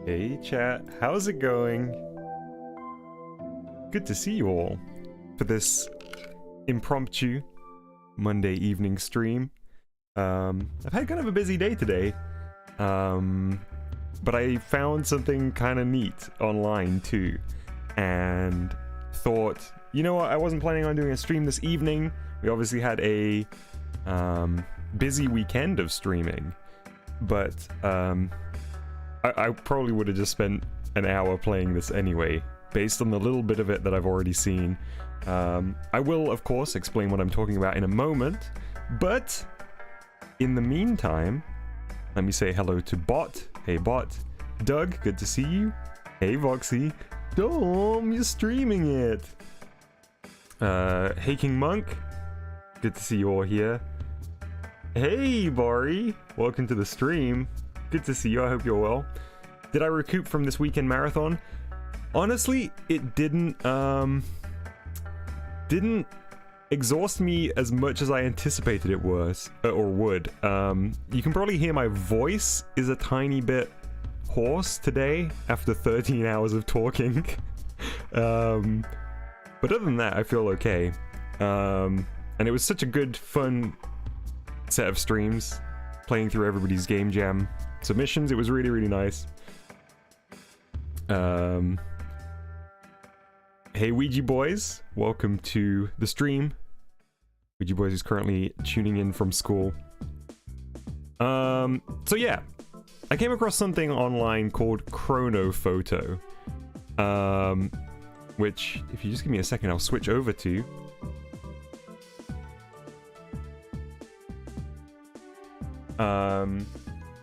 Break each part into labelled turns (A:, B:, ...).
A: Hey chat, how's it going? Good to see you all for this impromptu Monday evening stream. I've had kind of a busy day today, but I found something kind of neat online too, and thought, you know what, I wasn't planning on doing a stream this evening. We obviously had a busy weekend of streaming, but I probably would have just spent an hour playing this anyway, based on the little bit of it that I've already seen. I will, of course, explain what I'm talking about in a moment, but in the meantime, let me say hello to Bot. Hey Bot. Doug, good to see you. Hey Voxy. Dom, you're streaming it. Hey King Monk, good to see you all here. Hey Bari, welcome to the stream. Good to see you, I hope you're well. Did I recoup from this weekend marathon? Honestly, it didn't exhaust me as much as I anticipated it was, or would. You can probably hear my voice is a tiny bit hoarse today after 13 hours of talking. But other than that, I feel okay. And it was such a good, fun set of streams, playing through everybody's game jam submissions. It was really, really nice. Hey Ouija Boys, welcome to the stream. Ouija Boys is currently tuning in from school. So yeah, I came across something online called chronophoto, which, if you just give me a second, I'll switch over to.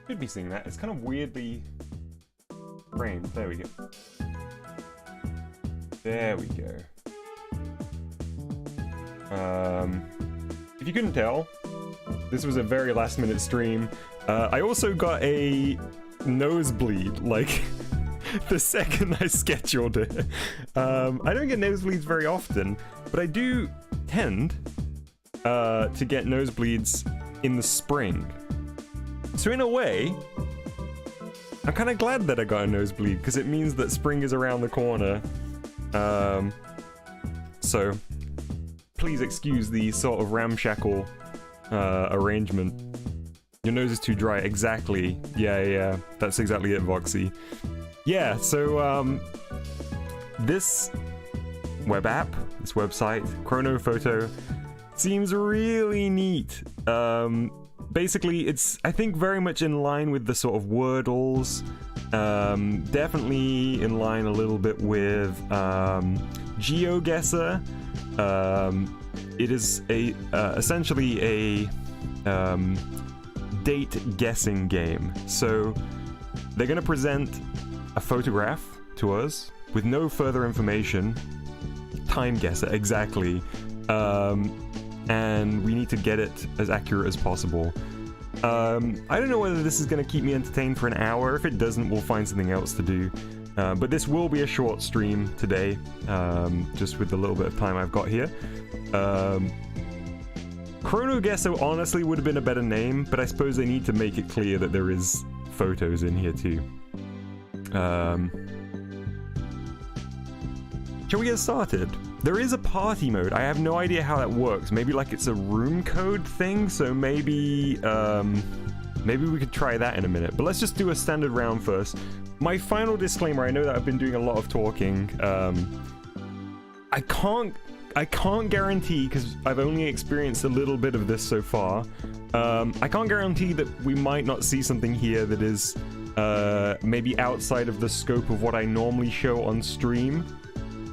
A: Should be seeing that. It's kind of weirdly framed. There we go. There we go. If you couldn't tell, this was a very last minute stream. I also got a nosebleed, like, the second I scheduled it. I don't get nosebleeds very often, but I do tend to get nosebleeds in the spring. So in a way, I'm kind of glad that I got a nosebleed, because it means that spring is around the corner. So please excuse the sort of ramshackle arrangement. Your nose is too dry. Exactly. Yeah, that's exactly it, Voxy. Yeah, so this web app, this website, chronophoto, seems really neat. Basically, it's, I think, very much in line with the sort of Wordles. Definitely in line a little bit with GeoGuessr. It is a essentially a date guessing game. So they're going to present a photograph to us with no further information. Time guesser, exactly. And we need to get it as accurate as possible. I don't know whether this is going to keep me entertained for an hour. If it doesn't, we'll find something else to do. But this will be a short stream today, just with the little bit of time I've got here. ChronoGuessr honestly would have been a better name, but I suppose they need to make it clear that there is photos in here too. Shall we get started? There is a party mode. I have no idea how that works. Maybe like it's a room code thing, so maybe maybe we could try that in a minute. But let's just do a standard round first. My final disclaimer, I know that I've been doing a lot of talking. I can't guarantee, because I've only experienced a little bit of this so far. I can't guarantee that we might not see something here that is maybe outside of the scope of what I normally show on stream.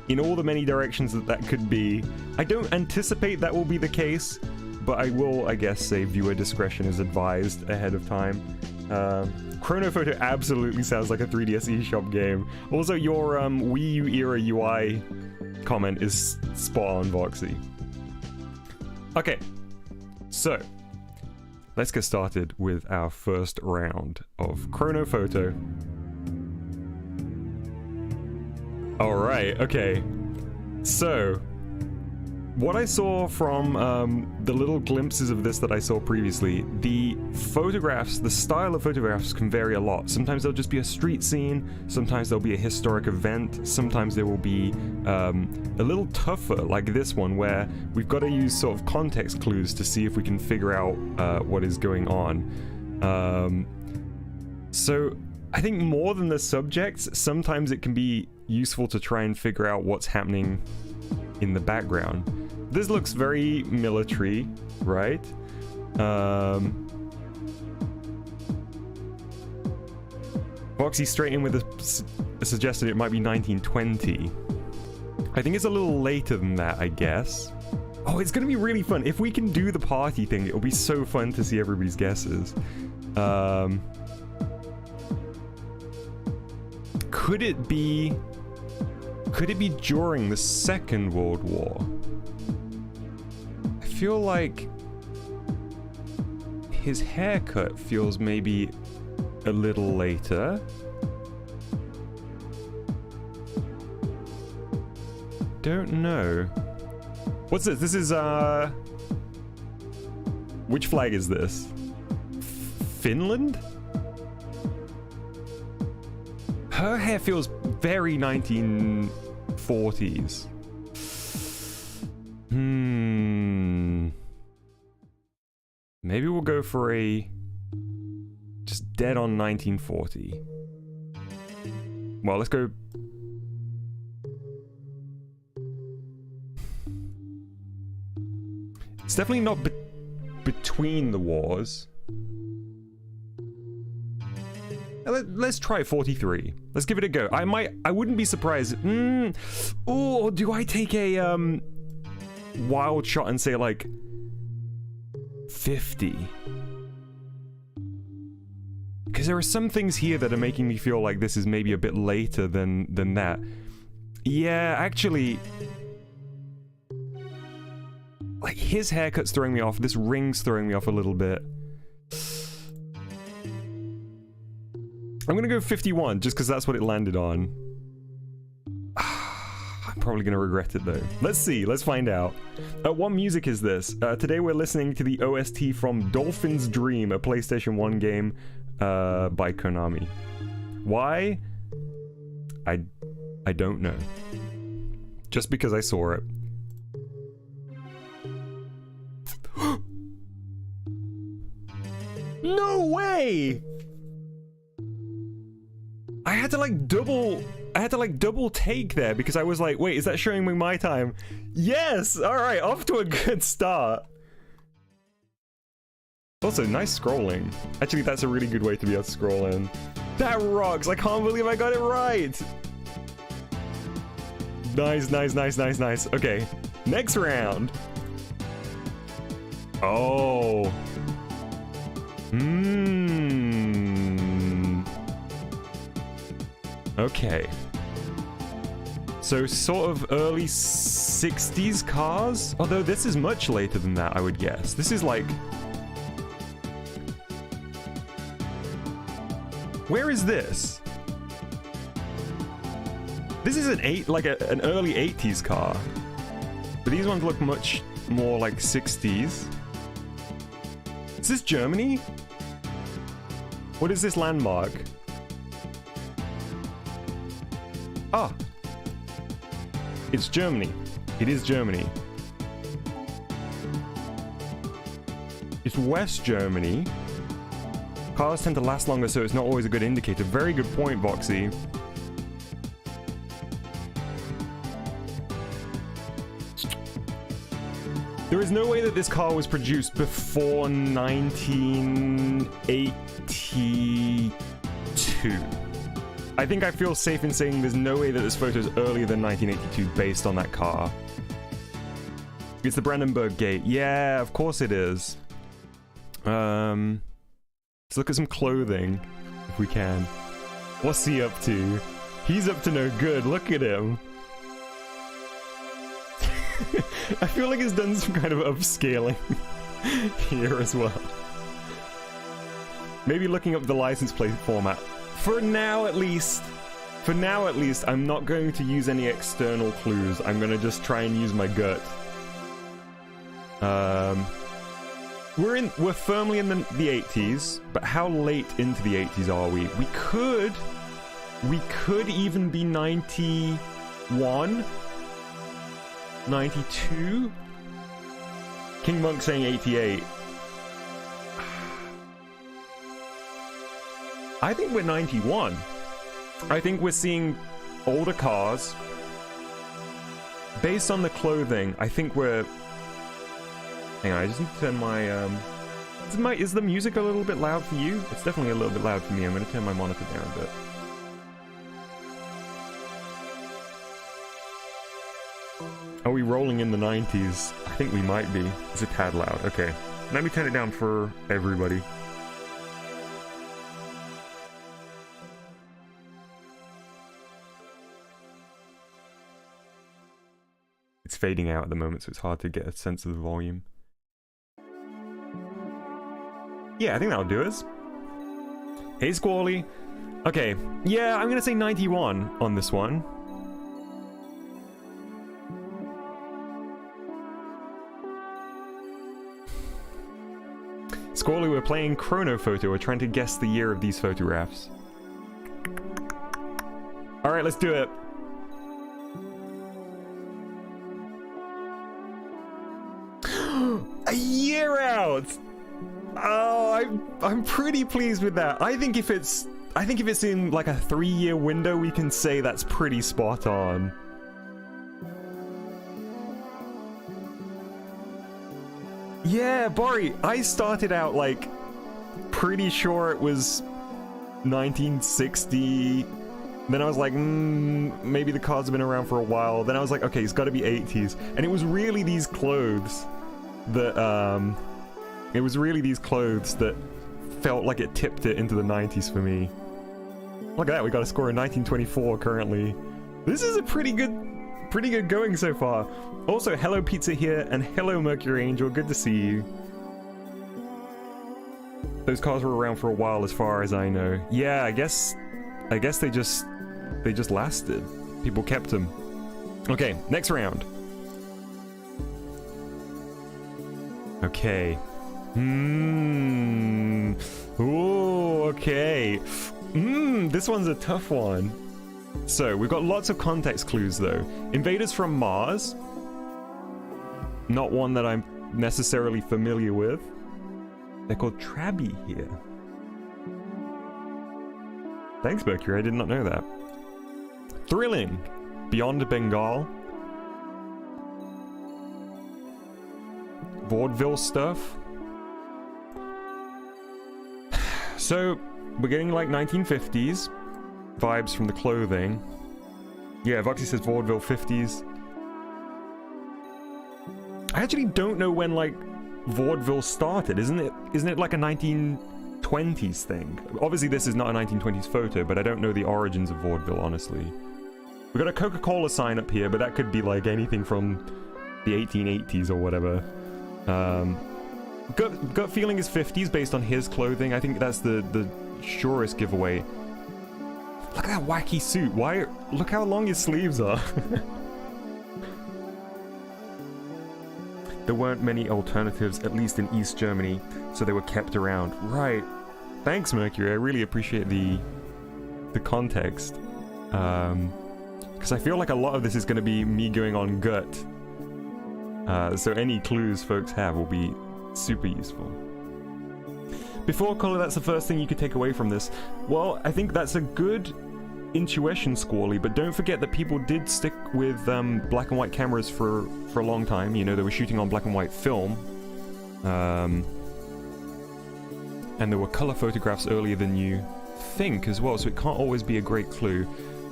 A: In all the many directions that could be. I don't anticipate that will be the case, but I will, I guess, say viewer discretion is advised ahead of time. Chronophoto absolutely sounds like a 3DS eShop game. Also, your Wii U era UI comment is spot on, Voxy. Okay, so let's get started with our first round of Chronophoto. Alright, okay. So, what I saw from the little glimpses of this that I saw previously, the photographs, the style of photographs can vary a lot. Sometimes there'll just be a street scene, sometimes there'll be a historic event, sometimes there will be a little tougher, like this one, where we've got to use sort of context clues to see if we can figure out what is going on. So I think more than the subjects, sometimes it can be useful to try and figure out what's happening in the background. This looks very military, right? Foxy straight in with a suggested it might be 1920. I think it's a little later than that, I guess. Oh, it's gonna be really fun. If we can do the party thing, it'll be so fun to see everybody's guesses. Could it be during the Second World War? I feel like his haircut feels maybe a little later. Don't know. What's this? This is which flag is this? Finland? Her hair feels very 1940s. Maybe we'll go for a just dead on 1940. Well, let's go. It's definitely not between the wars. Let's try 43. Let's give it a go. I wouldn't be surprised. Oh, do I take a wild shot and say like 50? Because there are some things here that are making me feel like this is maybe a bit later than that. Yeah, actually, like his haircut's throwing me off. This ring's throwing me off a little bit. I'm gonna go 51 just because that's what it landed on. I'm probably gonna regret it though. Let's see, let's find out. What music is this? Today we're listening to the OST from Dolphin's Dream, a PlayStation 1 game by Konami. Why? I don't know. Just because I saw it. No way! I had to like double take there because I was like, wait, is that showing me my time? Yes! Alright, off to a good start. Also, nice scrolling. Actually, that's a really good way to be able to scroll in. That rocks! I can't believe I got it right! Nice, nice, nice, nice, nice. Okay, next round. Oh. Okay. So sort of early 60s cars? Although this is much later than that, I would guess. This is like... Where is this? This is an early 80s car. But these ones look much more like 60s. Is this Germany? What is this landmark? Ah! It's Germany. It is Germany. It's West Germany. Cars tend to last longer, so it's not always a good indicator. Very good point, Voxy. There is no way that this car was produced before 1982. I think I feel safe in saying there's no way that this photo is earlier than 1982 based on that car. It's the Brandenburg Gate. Yeah, of course it is. Let's look at some clothing, if we can. What's he up to? He's up to no good. Look at him. I feel like he's done some kind of upscaling here as well. Maybe looking up the license plate format. For now at least, I'm not going to use any external clues. I'm going to just try and use my gut. We're firmly in the 80s, but how late into the 80s are we? We could even be 91, 92. King Monk saying 88. I think we're 91. I think we're seeing older cars. Based on the clothing, I think we're... Hang on, I just need to turn my... Is the music a little bit loud for you? It's definitely a little bit loud for me. I'm going to turn my monitor down a bit. Are we rolling in the 90s? I think we might be. It's a tad loud. Okay. Let me turn it down for everybody. It's fading out at the moment, so it's hard to get a sense of the volume. Yeah, I think that'll do us. Hey, Squally. Okay, yeah, I'm gonna say 91 on this one. Squally, we're playing chronophoto. We're trying to guess the year of these photographs. Alright, let's do it. A year out! Oh, I'm pretty pleased with that. I think if it's in like a 3-year window, we can say that's pretty spot on. Yeah, Bori, I started out like pretty sure it was 1960. Then I was like, maybe the cards have been around for a while. Then I was like, okay, it's got to be 80s. And it was really these clothes that felt like it tipped it into the 90s for me. Look at that, we got a score in 1924 currently. This is a pretty good going so far. Also, hello Pizza here, and hello Mercury Angel, good to see you. Those cars were around for a while as far as I know. Yeah, I guess they just lasted. People kept them. Okay, next round. Okay. Ooh, okay. This one's a tough one. So, we've got lots of context clues though. Invaders from Mars. Not one that I'm necessarily familiar with. They're called Trabi here. Thanks, Mercury, I did not know that. Thrilling. Beyond Bengal. Vaudeville stuff. So, we're getting like 1950s vibes from the clothing. Yeah, Voxy says vaudeville 50s. I actually don't know when like vaudeville started. Isn't it like a 1920s thing? Obviously this is not a 1920s photo, but I don't know the origins of vaudeville, honestly. We got a Coca-Cola sign up here, but that could be like anything from the 1880s or whatever. Gut feeling is 50s based on his clothing. I think that's the surest giveaway. Look at that wacky suit. Look how long his sleeves are. There weren't many alternatives, at least in East Germany, so they were kept around. Right. Thanks, Mercury. I really appreciate the context. Because I feel like a lot of this is going to be me going on gut. So any clues folks have will be super useful. Before Color, that's the first thing you could take away from this. Well, I think that's a good intuition, Squally, but don't forget that people did stick with black and white cameras for a long time. You know, they were shooting on black and white film. And there were color photographs earlier than you think as well, so it can't always be a great clue.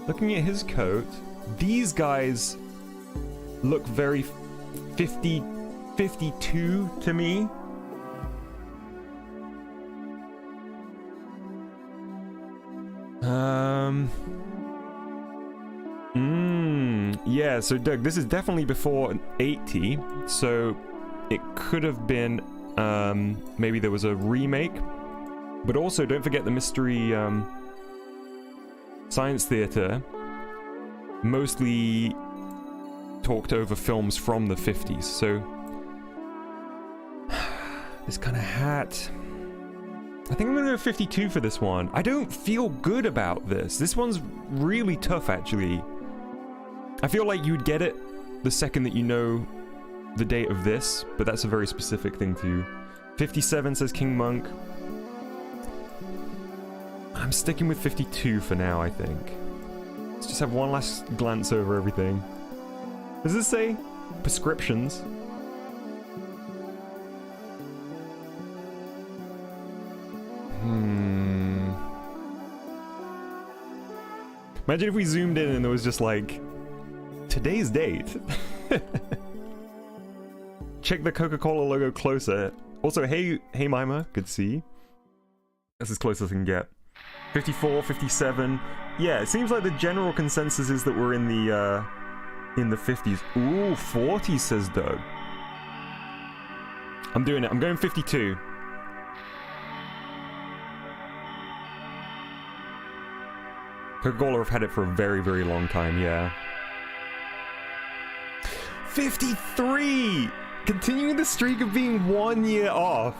A: Looking at his coat, these guys look very 52 to me. Yeah, so Doug, this is definitely before 80, so it could have been, maybe there was a remake, but also don't forget the Mystery Science Theater mostly talked over films from the 50s, so this kind of hat. I think I'm gonna go 52 for this one. I don't feel good about this. This one's really tough, actually. I feel like you'd get it the second that you know the date of this, but that's a very specific thing to. 57 says King Monk. I'm sticking with 52 for now, I think. Let's just have one last glance over everything. Does this say prescriptions? Imagine if we zoomed in and there was just like, today's date. Check the Coca-Cola logo closer. Also, hey Mima, good to see you. That's as close as I can get. 54, 57. Yeah, it seems like the general consensus is that we're in the 50s. Ooh, 40 says Doug. I'm doing it. I'm going 52. Coca-Cola have had it for a very, very long time, yeah. 53! Continuing the streak of being 1 year off.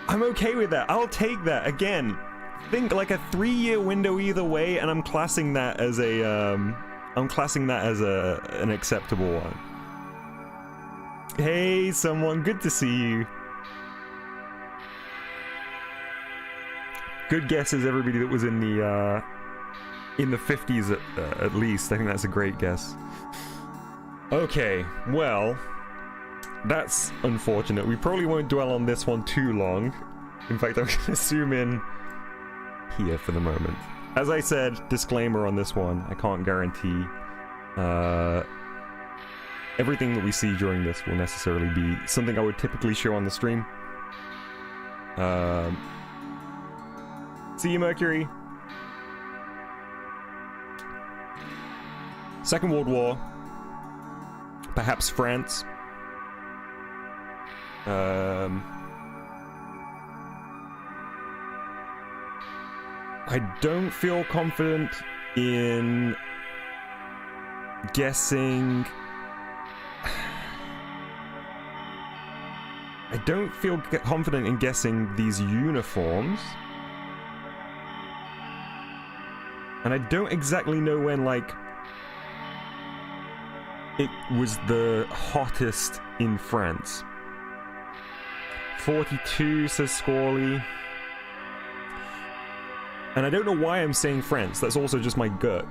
A: I'm okay with that. I'll take that. Again, think like a 3-year window either way, and I'm classing that as an acceptable one. Hey, someone, good to see you. Good guesses, everybody that was in the 50s at least. I think that's a great guess. Okay, well, that's unfortunate. We probably won't dwell on this one too long. In fact, I'm gonna zoom in here for the moment. As I said, disclaimer on this one, I can't guarantee everything that we see during this will necessarily be something I would typically show on the stream. See you, Mercury. Second World War. Perhaps France. I don't feel confident in guessing. I don't feel confident in guessing these uniforms. And I don't exactly know when, like, it was the hottest in France. 42 says Scorley. And I don't know why I'm saying France. That's also just my gut.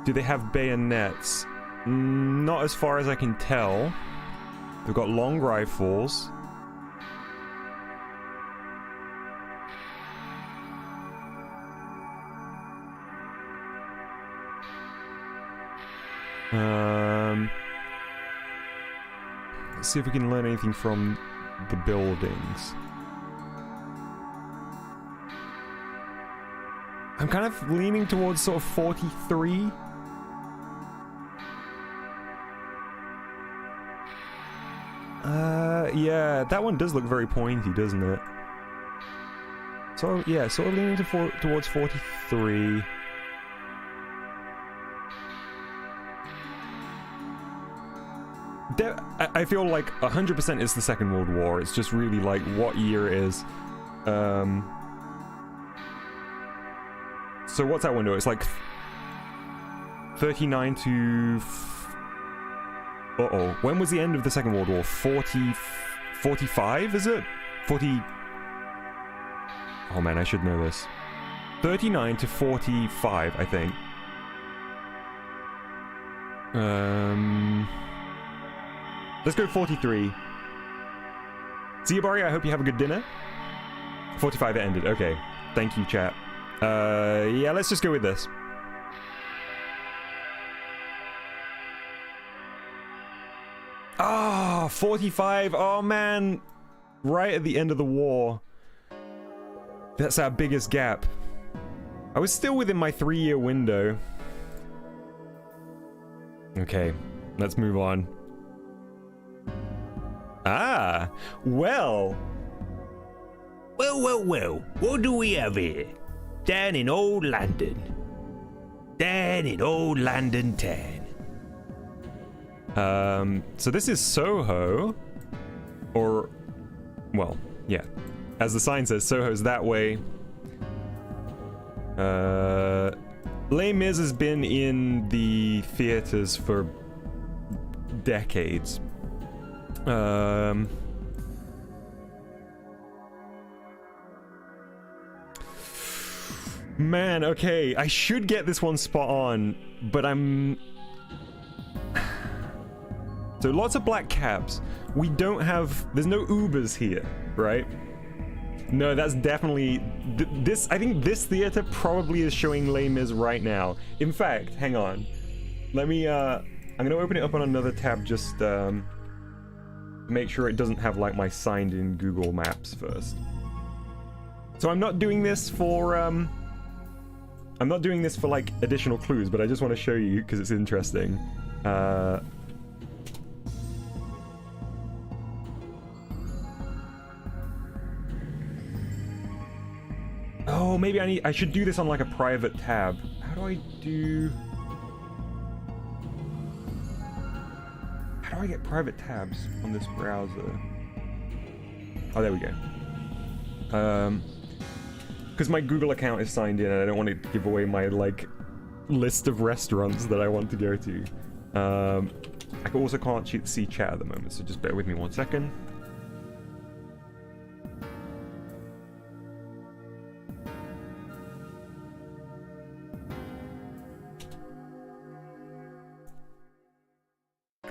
A: Do they have bayonets? Not as far as I can tell. They've got long rifles. Let's see if we can learn anything from the buildings. I'm kind of leaning towards sort of 43. Yeah, that one does look very pointy, doesn't it? So, yeah, sort of leaning towards 43. I feel like 100% is the Second World War. It's just really like what year it is. So what's that window? It's like 39 to... Uh-oh. When was the end of the Second World War? 45, is it? 40... Oh man, I should know this. 39 to 45, I think. Let's go 43. See you, Barry. I hope you have a good dinner. 45 it ended. Okay. Thank you, chat. Yeah, let's just go with this. Ah, 45. Oh, man. Right at the end of the war. That's our biggest gap. I was still within my 3-year window. Okay, let's move on. Ah, well.
B: Well, what do we have here? Down in old London. Down in old London town.
A: So this is Soho, or well, yeah. As the sign says, Soho's that way. Les Mis has been in the theaters for decades. Man, okay, I should get this one spot on, but I'm... So lots of black cabs. We don't have... There's no Ubers here, right? No, that's definitely... This, I think this theater probably is showing Les Mis right now. In fact, hang on. Let me, I'm gonna open it up on another tab just, make sure it doesn't have, like, my signed-in Google Maps first. So I'm not doing this for, like, additional clues, but I just want to show you, because it's interesting. Oh, maybe I should do this on, like, a private tab. How do I do... How do I get private tabs on this browser? Oh, there we go. Because my Google account is signed in and I don't want to give away my, like, list of restaurants that I want to go to. I also can't see chat at the moment, so just bear with me 1 second.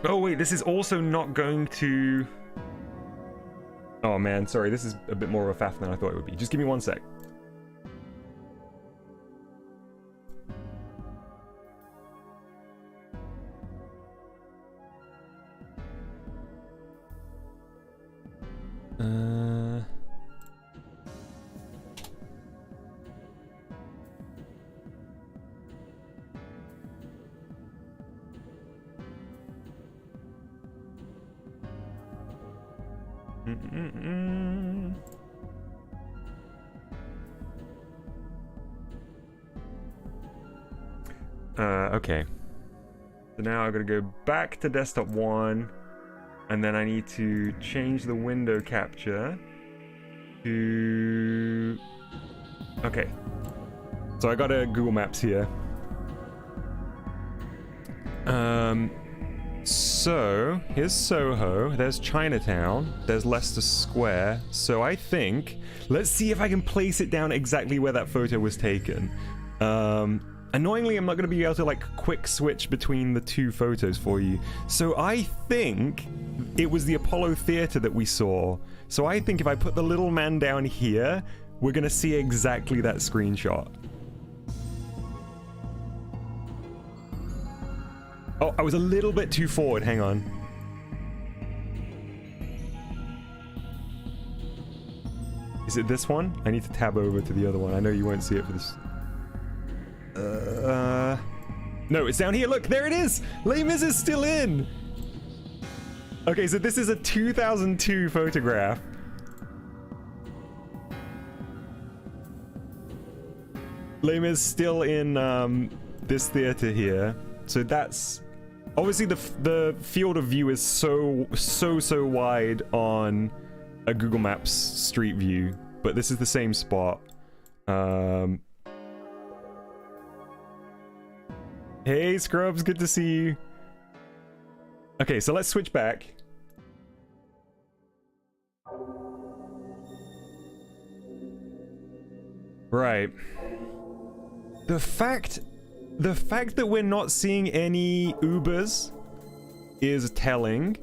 A: Oh wait, this is also not going to... Oh man, sorry, this is a bit more of a faff than I thought it would be. Just give me 1 sec. Okay. So now I've got to go back to desktop 1, and then I need to change the window capture to... Okay. So I got a Google Maps here. So here's Soho, there's Chinatown, there's Leicester Square. So I think, let's see if I can place it down exactly where that photo was taken. Annoyingly, I'm not going to be able to, like, quick switch between the two photos for you. So I think it was the Apollo Theater that we saw. So I think if I put the little man down here, we're going to see exactly that screenshot. Oh, I was a little bit too forward. Hang on. Is it this one? I need to tab over to the other one. I know you won't see it for this... No, it's down here. Look, there it is! Les Mis is still in! Okay, so this is a 2002 photograph. Les Mis still in this theater here. So that's... Obviously, the field of view is so wide on a Google Maps Street View, but this is the same spot. Hey, Scrubs, good to see you. Okay, so let's switch back. Right. The fact that we're not seeing any Ubers is telling.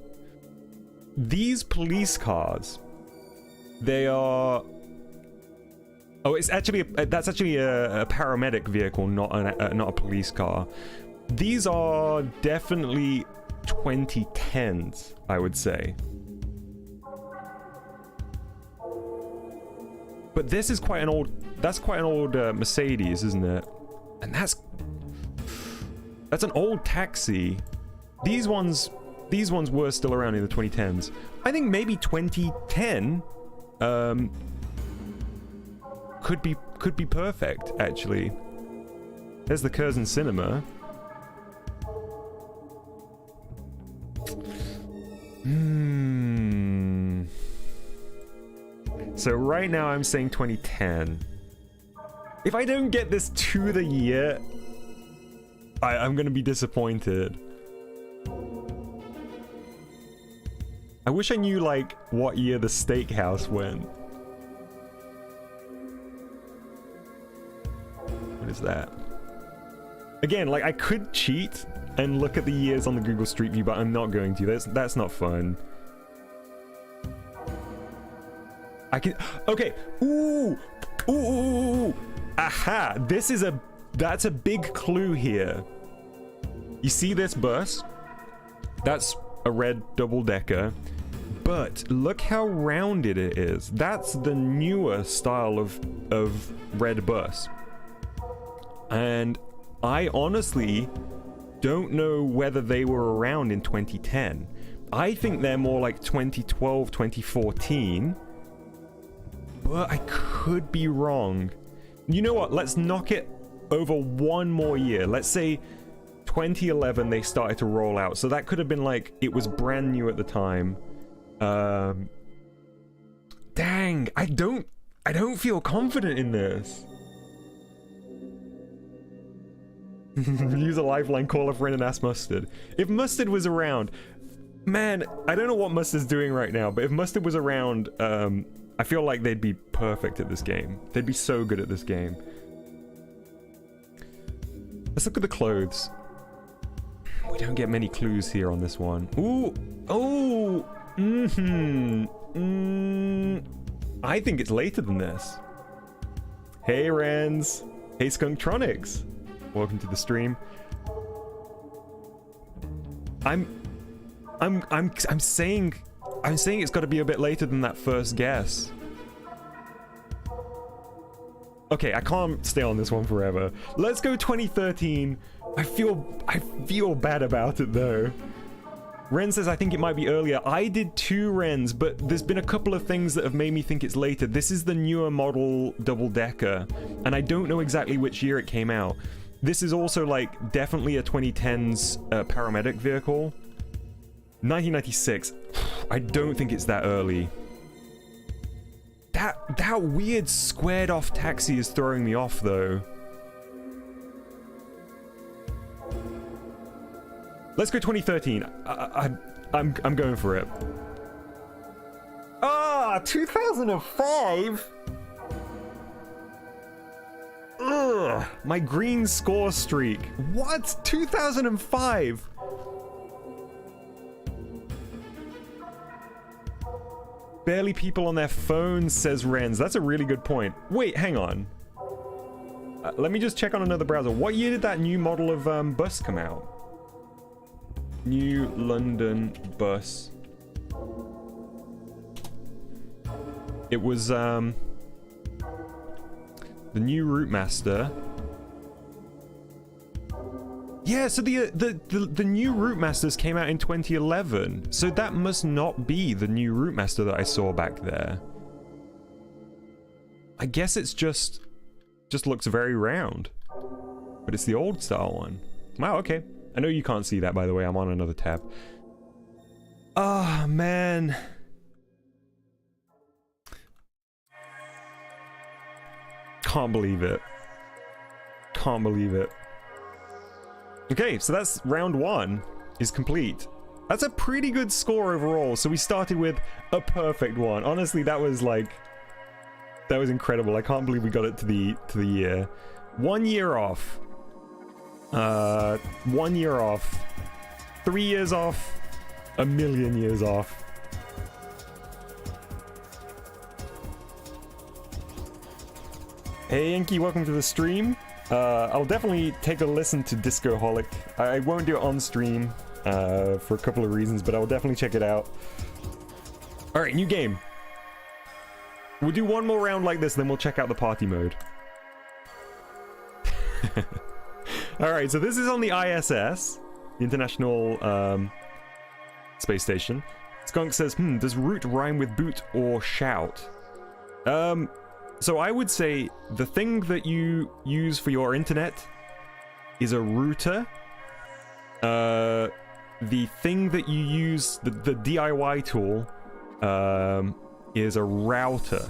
A: These police cars, they are... Oh, it's actually that's actually a paramedic vehicle, not a police car. These are definitely 2010s, I would say. But this is quite an old. That's quite an old Mercedes, isn't it? And that's an old taxi. These ones were still around in the 2010s. I think maybe 2010. Could be perfect, actually. There's the Curzon Cinema. So right now I'm saying 2010. If I don't get this to the year, I'm gonna be disappointed. I wish I knew, like, what year the steakhouse went. What is that? Again, like, I could cheat and look at the years on the Google Street View, but I'm not going to. That's not fun. I can... Okay. Ooh! Ooh! Ooh! Aha! That's a big clue here. You see this bus? That's a red double-decker. But look how rounded it is. That's the newer style of red bus. And I honestly don't know whether they were around in 2010. I think they're more like 2012, 2014. But I could be wrong. You know what? Let's knock it over one more year. Let's say 2011 they started to roll out. So that could have been like, it was brand new at the time. Dang, I don't feel confident in this. Use a lifeline, call a friend and ask Mustard. If Mustard was around, man, I don't know what Mustard's doing right now, but if Mustard was around, I feel like they'd be perfect at this game. They'd be so good at this game. Let's look at the clothes. We don't get many clues here on this one. Ooh, oh, I think it's later than this. Hey, Renz. Hey, Skunktronics. Welcome to the stream. I'm saying it's got to be a bit later than that first guess. Okay, I can't stay on this one forever. Let's go 2013. I feel bad about it though. Ren says I think it might be earlier. I did 2 Rens, but there's been a couple of things that have made me think it's later. This is the newer model double-decker, and I don't know exactly which year it came out. This is also like definitely a 2010s paramedic vehicle. 1996. I don't think it's that early. That weird squared off taxi is throwing me off though. Let's go 2013. I'm going for it. Ah, 2005. Ugh, my green score streak. What? 2005. Barely people on their phones, says Renz. That's a really good point. Wait, hang on. Let me just check on another browser. What year did that new model of bus come out? New London bus. It was the new Route Master. Yeah, so the new Route Masters came out in 2011. So that must not be the new Route Master that I saw back there. I guess it's just looks very round. But it's the old style one. Wow, okay. I know you can't see that, by the way. I'm on another tab. Ah, man. Can't believe it. Can't believe it. Okay, so that's round 1 is complete. That's a pretty good score overall. So we started with a perfect one. Honestly, that was incredible. I can't believe we got it to the year. 1 year off. 1 year off. 3 years off. A million years off. Hey Inky, welcome to the stream. I'll definitely take a listen to Discoholic. I won't do it on stream for a couple of reasons, but I'll definitely check it out. Alright, new game. We'll do one more round like this, then we'll check out the party mode. Alright, so this is on the ISS, the International Space Station. Skunk says, does root rhyme with boot or shout? So I would say the thing that you use for your internet is a router. The thing that you use, the DIY tool, is a router.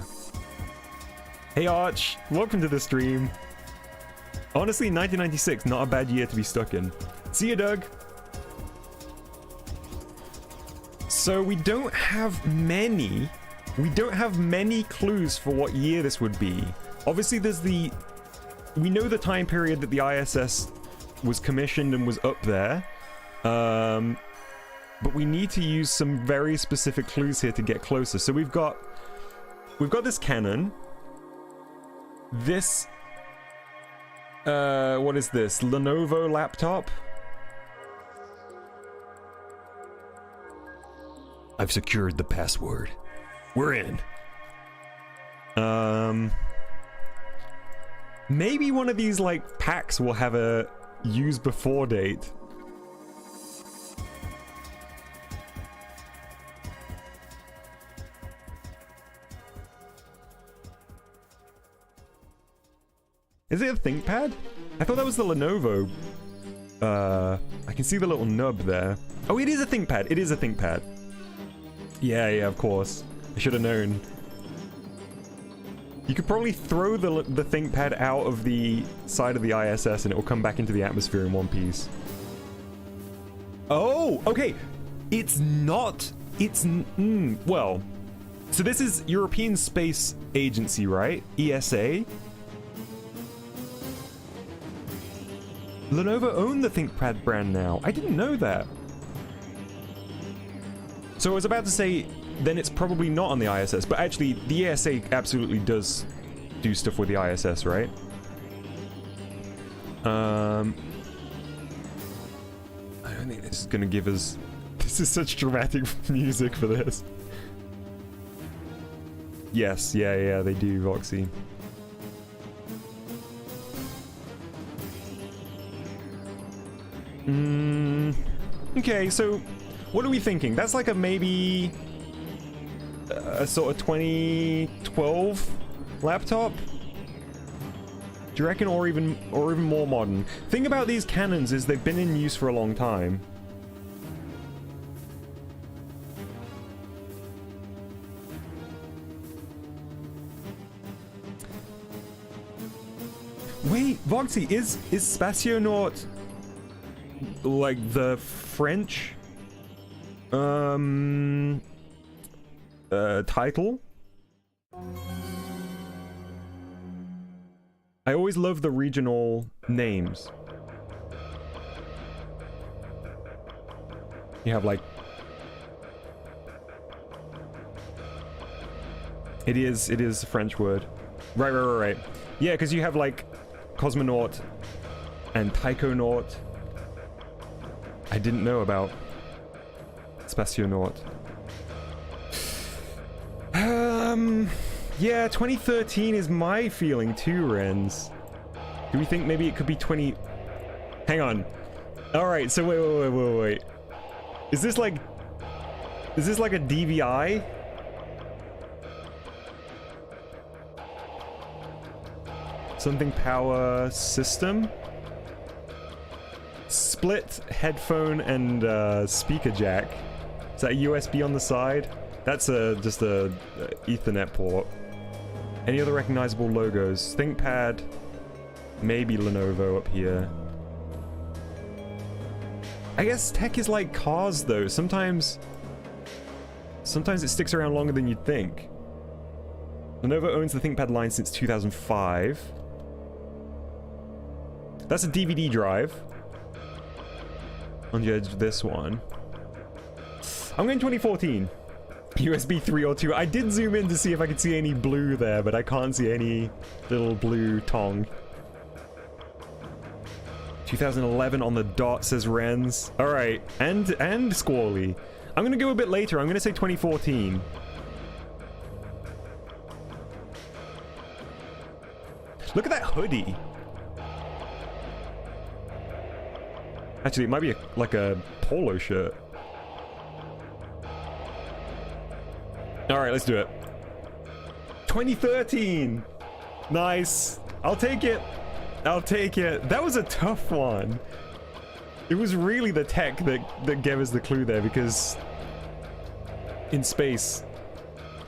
A: Hey Arch, welcome to the stream. Honestly, 1996, not a bad year to be stuck in. See you, Doug. So we don't have many clues for what year this would be. Obviously, we know the time period that the ISS was commissioned and was up there. But we need to use some very specific clues here to get closer. So we've got this cannon. This what is this? Lenovo laptop?
B: I've secured the password. We're in.
A: Maybe one of these like packs will have a use before date. Is it a ThinkPad? I thought that was the Lenovo. I can see the little nub there. Oh, it is a ThinkPad. It is a ThinkPad. Yeah, of course. I should have known. You could probably throw the ThinkPad out of the side of the ISS and it will come back into the atmosphere in one piece. Oh, okay. It's not. It's well. So this is European Space Agency, right? ESA. Lenovo own the ThinkPad brand now. I didn't know that. So I was about to say, then it's probably not on the ISS, but actually the ESA absolutely does do stuff with the ISS, right? I don't think this is gonna give us... This is such dramatic music for this. Yes, yeah, they do, Voxy. Okay, so what are we thinking? That's like a maybe a sort of 2012 laptop? Do you reckon, or even more modern? Thing about these cannons is they've been in use for a long time. Wait, Voxy, is Spationaut like the French title? I always love the regional names. You have like... It is a French word. Right. Yeah, because you have like Cosmonaut and Taikonaut. I didn't know about Spationaut. Yeah, 2013 is my feeling too, Renz. Do we think maybe it could be 20... Hang on. Alright, so wait. Is this like a DVI? Something power system? Split headphone and speaker jack. Is that a USB on the side? That's just a Ethernet port. Any other recognizable logos? ThinkPad, maybe Lenovo up here. I guess tech is like cars though. Sometimes it sticks around longer than you'd think. Lenovo owns the ThinkPad line since 2005. That's a DVD drive. On the edge of this one. I'm going 2014. USB 3 or 2. I did zoom in to see if I could see any blue there, but I can't see any little blue tongue. 2011 on the dot, says Renz. Alright, and Squally. I'm gonna go a bit later. I'm gonna say 2014. Look at that hoodie. Actually, it might be like a polo shirt. Alright, let's do it. 2013! Nice. I'll take it. That was a tough one. It was really the tech that gave us the clue there, because in space,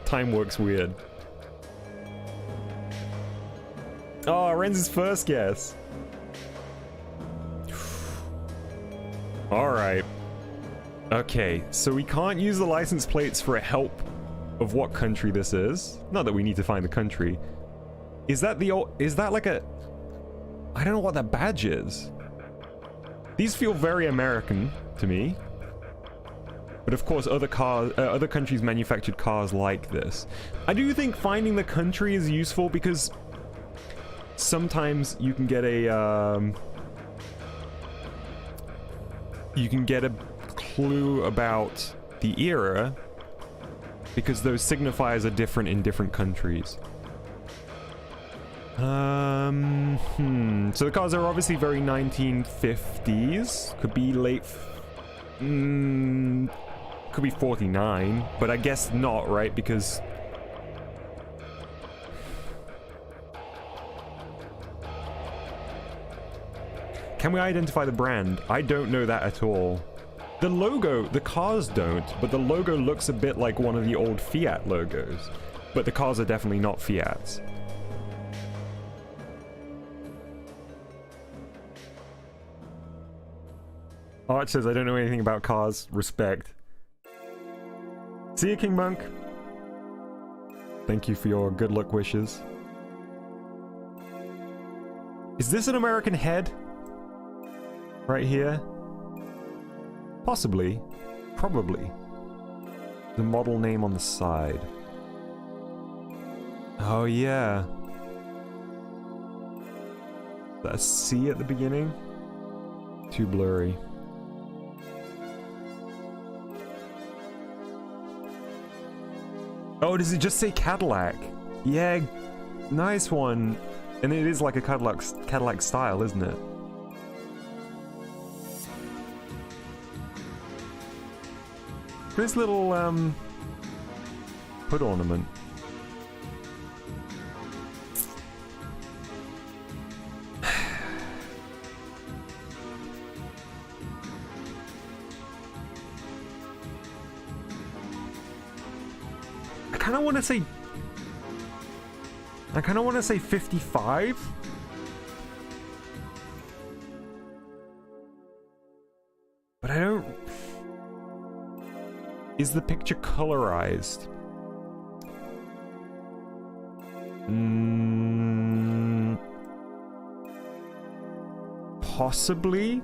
A: Time works weird. Oh, Renz's first guess. Alright. Okay, so we can't use the license plates for a help of what country this is. Not that we need to find the country. Is that the old... Is that like a... I don't know what that badge is. These feel very American to me. But of course, other countries manufactured cars like this. I do think finding the country is useful because sometimes you can get a clue about the era because those signifiers are different in different countries. So the cars are obviously very 1950s. Could be late... could be 49, but I guess not, right? Because... Can we identify the brand? I don't know that at all. The logo, the cars don't, but the logo looks a bit like one of the old Fiat logos. But the cars are definitely not Fiats. Arch says, I don't know anything about cars. Respect. See you, King Monk. Thank you for your good luck wishes. Is this an American head? Right here? Possibly. Probably. The model name on the side. Oh, yeah. Is that a C at the beginning? Too blurry. Oh, does it just say Cadillac? Yeah, nice one. And it is like a Cadillac style, isn't it? This little hood ornament. I kind of want to say 55. But I don't... Is the picture colorized? Possibly?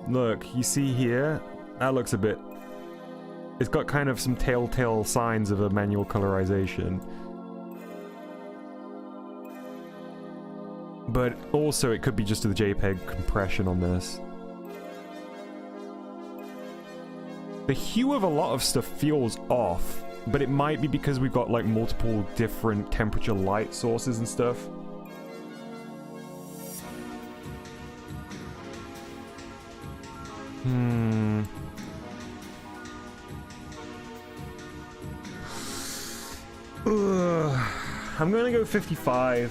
A: Look, you see here? That looks a bit... It's got kind of some telltale signs of a manual colorization. But also it could be just the JPEG compression on this. The hue of a lot of stuff feels off, but it might be because we've got like multiple different temperature light sources and stuff. I'm gonna go 55.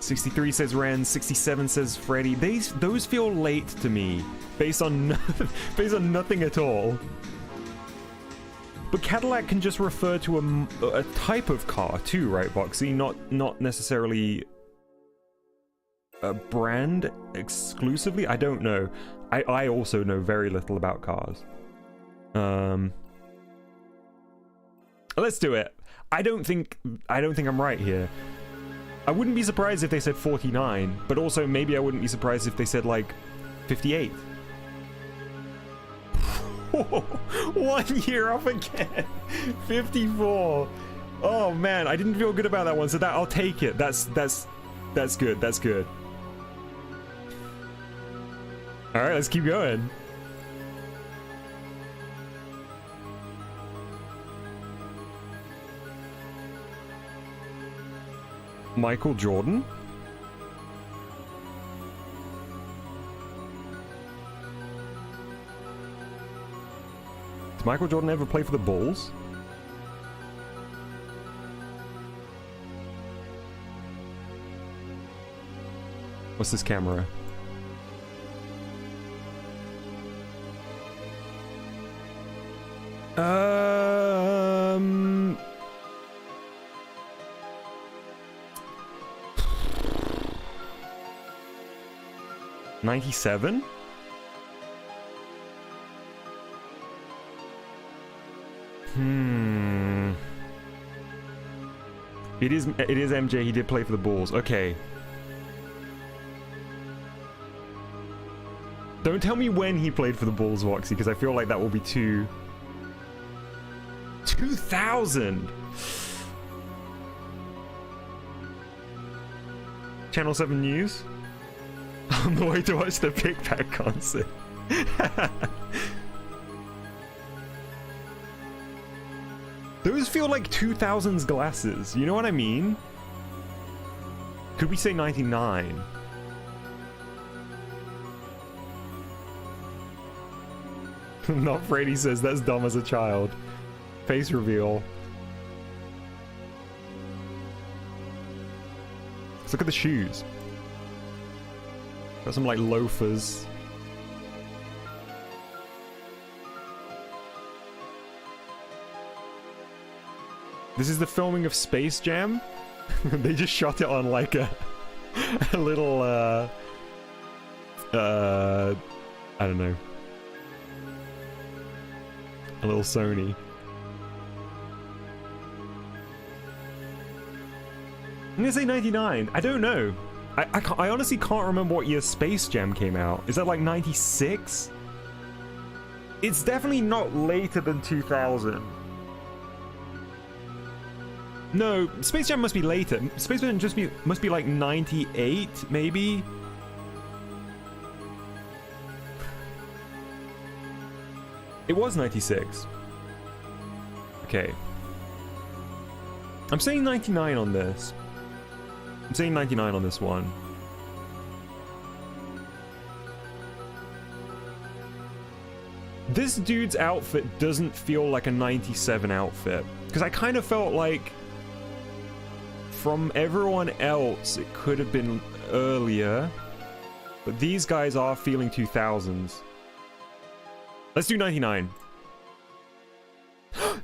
A: 63 says Ren, 67 says Freddy. Those feel late to me, based on nothing at all. But Cadillac can just refer to a type of car too, right, Boxy? Not necessarily a brand exclusively. I don't know. I also know very little about cars. Let's do it. I don't think I'm right here. I wouldn't be surprised if they said 49, but also maybe I wouldn't be surprised if they said like 58. 1 year off again. 54. Oh man, I didn't feel good about that one, so I'll take it. That's good. That's good. All right, let's keep going. Michael Jordan? Did Michael Jordan ever play for the Bulls? What's this camera? Um... 97? It is MJ. He did play for the Bulls. Okay. Don't tell me when he played for the Bulls, Voxy, because I feel like that will be too... 2000! Channel 7 News? On the way to watch the Big Bang concert. Those feel like 2000s glasses, you know what I mean? Could we say 99? Not Brady says that's dumb as a child. Face reveal. Let's look at the shoes. Got some like loafers. This is the filming of Space Jam. They just shot it on like a little I don't know. A little Sony. I'm gonna say 99. I don't know. I honestly can't remember what year Space Jam came out. Is that like 96? It's definitely not later than 2000. No, Space Jam must be later. Space Jam must be like 98, maybe? It was 96. Okay. I'm saying 99 on this. I'm saying 99 on this one. This dude's outfit doesn't feel like a 97 outfit. Because I kind of felt like from everyone else it could have been earlier. But these guys are feeling 2000s. Let's do 99.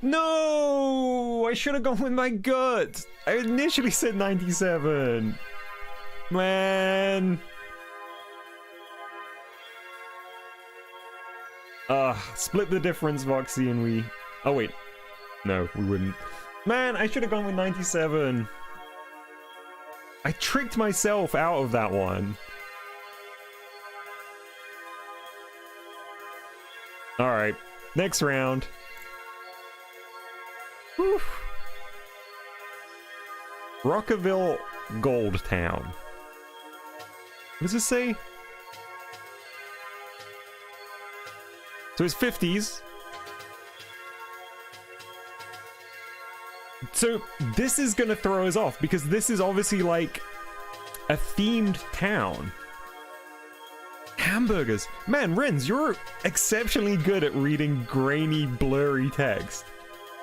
A: No! I should have gone with my gut. I initially said 97. Man. Split the difference, Voxy, and we... Oh, wait. No, we wouldn't. Man, I should have gone with 97. I tricked myself out of that one. Alright, next round. Whew. Rockaville Gold Town. What does this say? So it's 50s. So this is gonna throw us off because this is obviously like a themed town. Hamburgers. Man, Renz, you're exceptionally good at reading grainy, blurry text.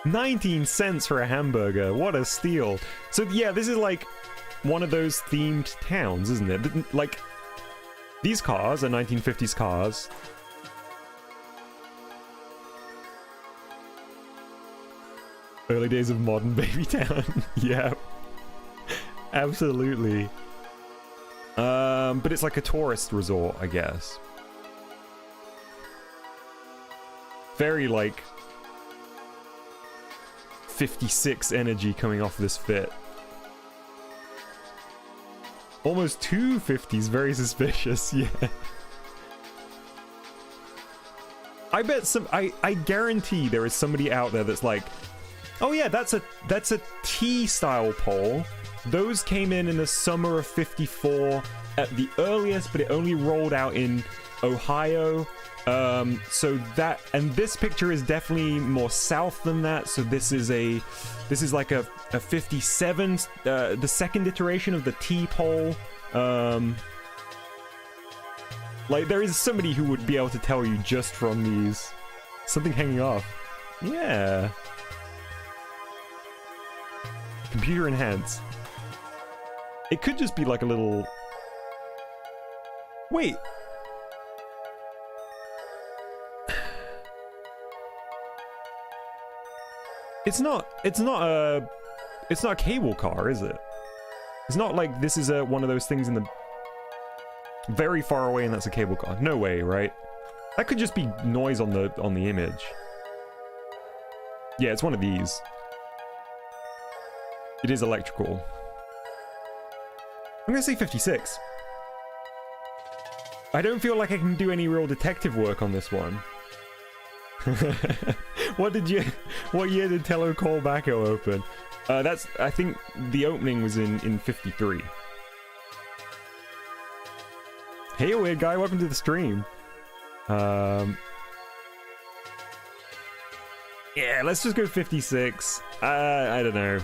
A: 19 cents for a hamburger. What a steal. So yeah, this is like one of those themed towns, isn't it? Like, these cars are 1950s cars. Early days of modern baby town. Yeah. Absolutely. But it's like a tourist resort, I guess. Very like 56 energy coming off this fit. Almost 250s, very suspicious, yeah. I bet I guarantee there is somebody out there that's like, oh yeah, that's a T-style pole. Those came in the summer of 54 at the earliest, but it only rolled out in Ohio. So that, and this picture is definitely more south than that. So this is like a 57, the second iteration of the T-pole. Like there is somebody who would be able to tell you just from these. Something hanging off. Yeah. Computer enhanced. It could just be like a little... Wait. It's not a cable car, is it? It's not like this is one of those things in the very far away and that's a cable car. No way, right? That could just be noise on the image. Yeah, it's one of these. It is electrical. I'm gonna say 56. I don't feel like I can do any real detective work on this one. What year did Tello Colbacco open? I think the opening was in 53. Hey, weird guy, welcome to the stream. Yeah, let's just go 56. I don't know.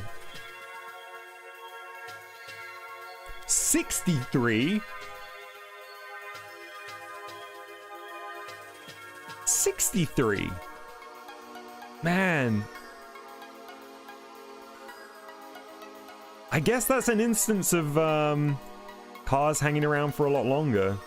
A: 63? 63? Man. I guess that's an instance of cars hanging around for a lot longer.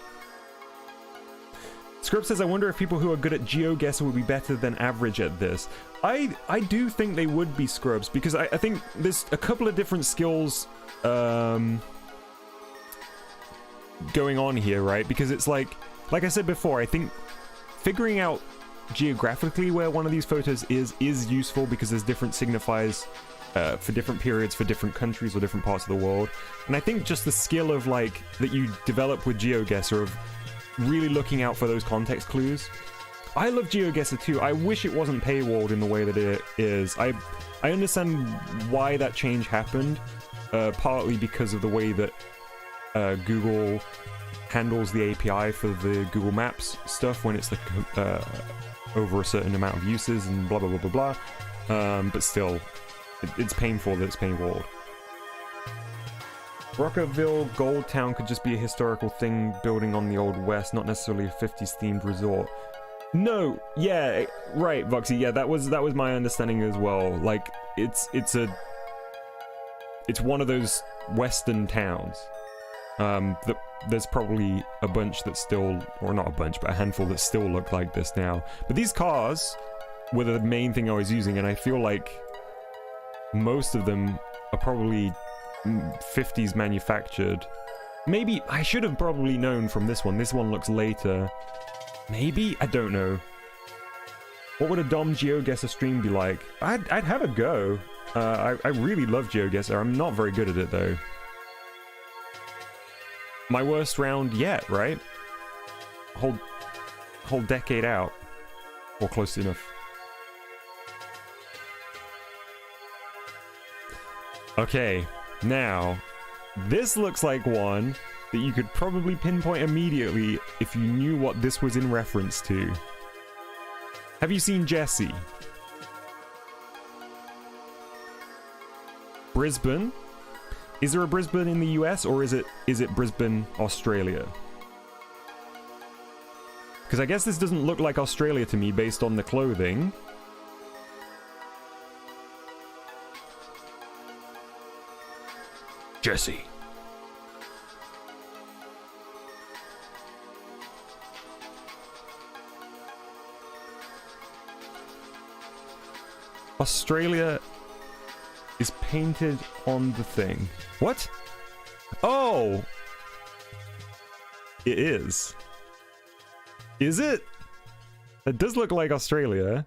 A: Scrub says, I wonder if people who are good at GeoGuessr would be better than average at this. I do think they would be, Scrubs, because I think there's a couple of different skills going on here, right? Because it's like I said before, I think figuring out geographically where one of these photos is useful because there's different signifiers for different periods, for different countries or different parts of the world. And I think just the skill of like that you develop with GeoGuessr of really looking out for those context clues. I love GeoGuessr too. I wish it wasn't paywalled in the way that it is. I understand why that change happened, partly because of the way that Google handles the API for the Google Maps stuff when it's like over a certain amount of uses and blah blah blah blah blah. But still, it's painful that it's paywalled. Rockerville Gold Town could just be a historical thing building on the Old West, not necessarily a 50s themed resort. No, yeah, right, Voxy, yeah, that was my understanding as well. Like, it's one of those western towns. There's probably a bunch that still, or not a bunch, but a handful that still look like this now. But these cars were the main thing I was using, and I feel like most of them are probably 50s manufactured. Maybe I should have probably known from this one. This one looks later. Maybe? I don't know. What would a Dom GeoGuessr stream be like? I'd have a go. I really love GeoGuessr. I'm not very good at it though. My worst round yet, right? Whole decade out. Or close enough. Okay. Now, this looks like one that you could probably pinpoint immediately if you knew what this was in reference to. Have you seen Jesse? Brisbane? Is there a Brisbane in the US or is it Brisbane, Australia? Because I guess this doesn't look like Australia to me based on the clothing. Jesse. Australia is painted on the thing. What? Oh! It is. Is it? It does look like Australia.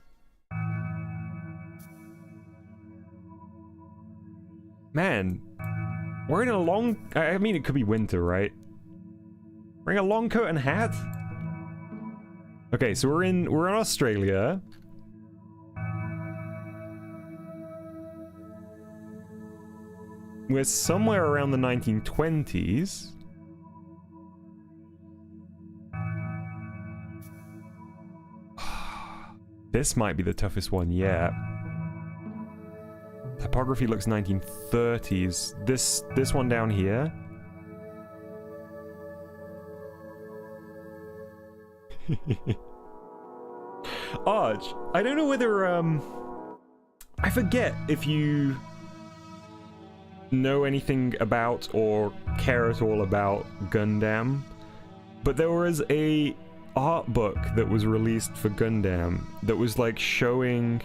A: Man. Wearing a long... I mean, it could be winter, right? Wearing a long coat and hat? Okay, so we're in Australia. We're somewhere around the 1920s. This might be the toughest one yet. Typography looks 1930s. This one down here. Arch, I don't know whether I forget if you know anything about or care at all about Gundam, but there was a art book that was released for Gundam that was like showing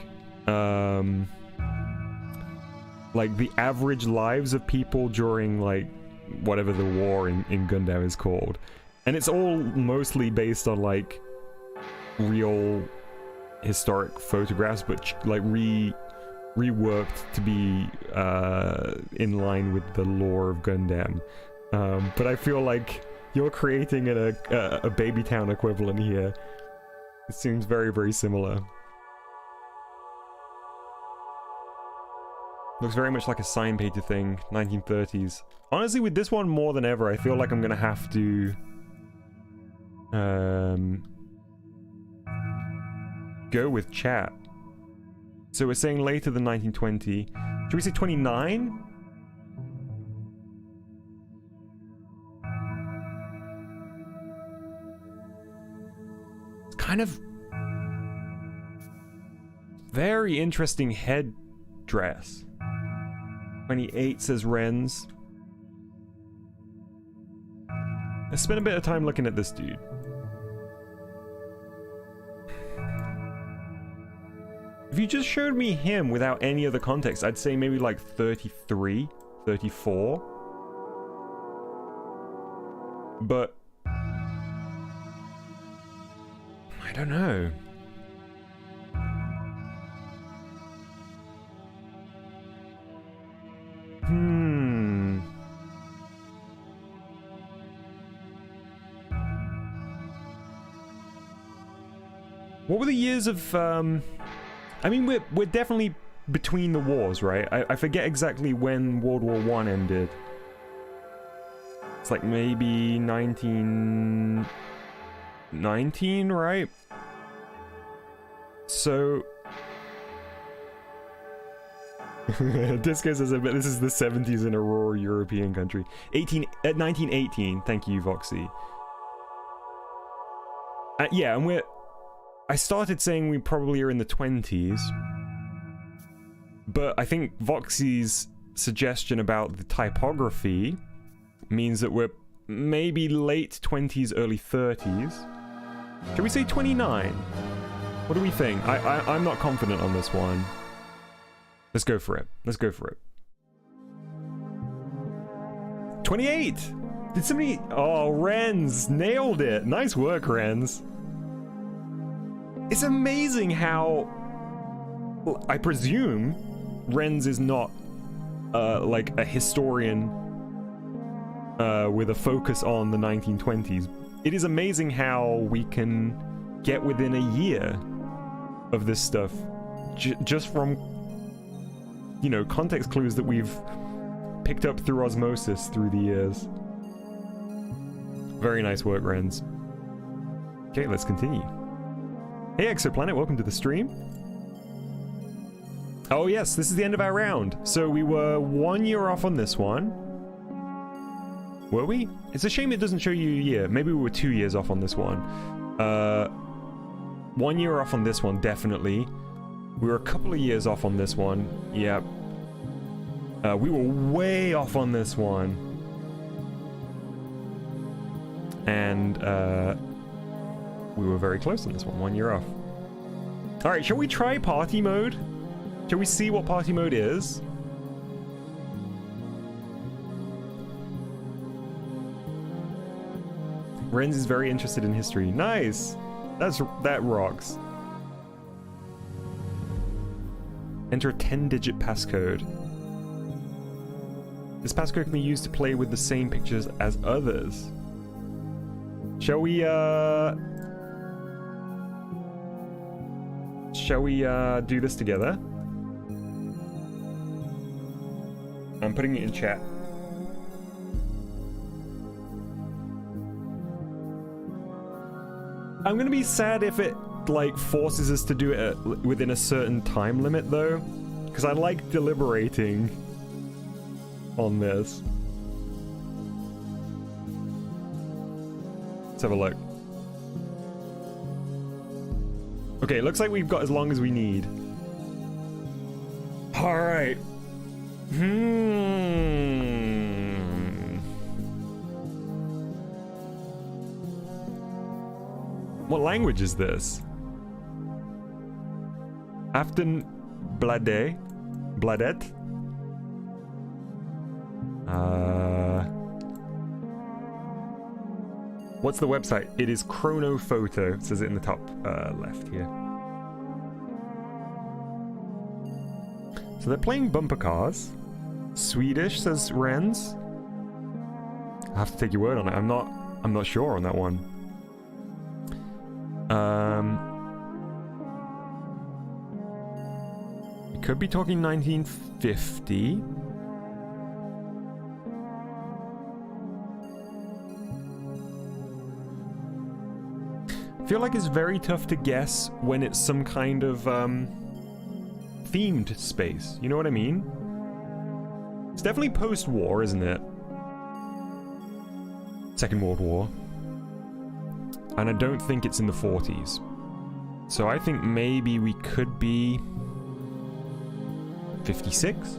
A: like the average lives of people during like whatever the war in Gundam is called, and it's all mostly based on like real historic photographs, but like reworked to be in line with the lore of Gundam. But I feel like you're creating a Baby Town equivalent here. It seems very, very similar. Looks very much like a sign painter thing, 1930s. Honestly, with this one more than ever, I feel like I'm gonna have to go with chat. So we're saying later than 1920. Should we say 29? It's kind of very interesting headdress. 28 says Renz. I spent a bit of time looking at this dude. If you just showed me him without any other context, I'd say maybe like 33, 34. But I don't know. What were the years of, I mean, we're definitely between the wars, right? I forget exactly when World War I ended. It's like maybe 1919, right? So... Disco says, I bet this is the 70s in a rural European country. 1918, thank you, Voxy. Yeah, and I started saying we probably are in the 20s, but I think Voxy's suggestion about the typography means that we're maybe late 20s, early 30s. Should we say 29? What do we think? I'm not confident on this one. Let's go for it. Let's go for it. 28! Did somebody... Oh, Renz nailed it. Nice work, Renz. It's amazing how... I presume Renz is not like a historian with a focus on the 1920s. It is amazing how we can get within a year of this stuff just from, you know, context clues that we've picked up through osmosis through the years. Very nice work, Renz. Okay, let's continue. Hey Exoplanet, welcome to the stream. Oh yes, this is the end of our round. So we were 1 year off on this one. Were we? It's a shame it doesn't show you a year. Maybe we were 2 years off on this one. 1 year off on this one, definitely. We were a couple of years off on this one. Yep. We were way off on this one. And we were very close on this one. 1 year off. Alright, shall we try party mode? Shall we see what party mode is? Renz is very interested in history. Nice! That rocks. Enter a 10-digit passcode. This passcode can be used to play with the same pictures as others. Shall we do this together? I'm putting it in chat. I'm gonna be sad if it, like, forces us to do it within a certain time limit, though. Because I like deliberating on this. Let's have a look. Okay, looks like we've got as long as we need. Alright. What language is this? Afton Bladet? What's the website? It is chronophoto. It says it in the top left here. So they're playing bumper cars. Swedish, says Renz. I have to take your word on it. I'm not sure on that one. We could be talking 1950. I feel like it's very tough to guess when it's some kind of themed space. You know what I mean? It's definitely post-war, isn't it? Second World War. And I don't think it's in the 40s. So I think maybe we could be 56?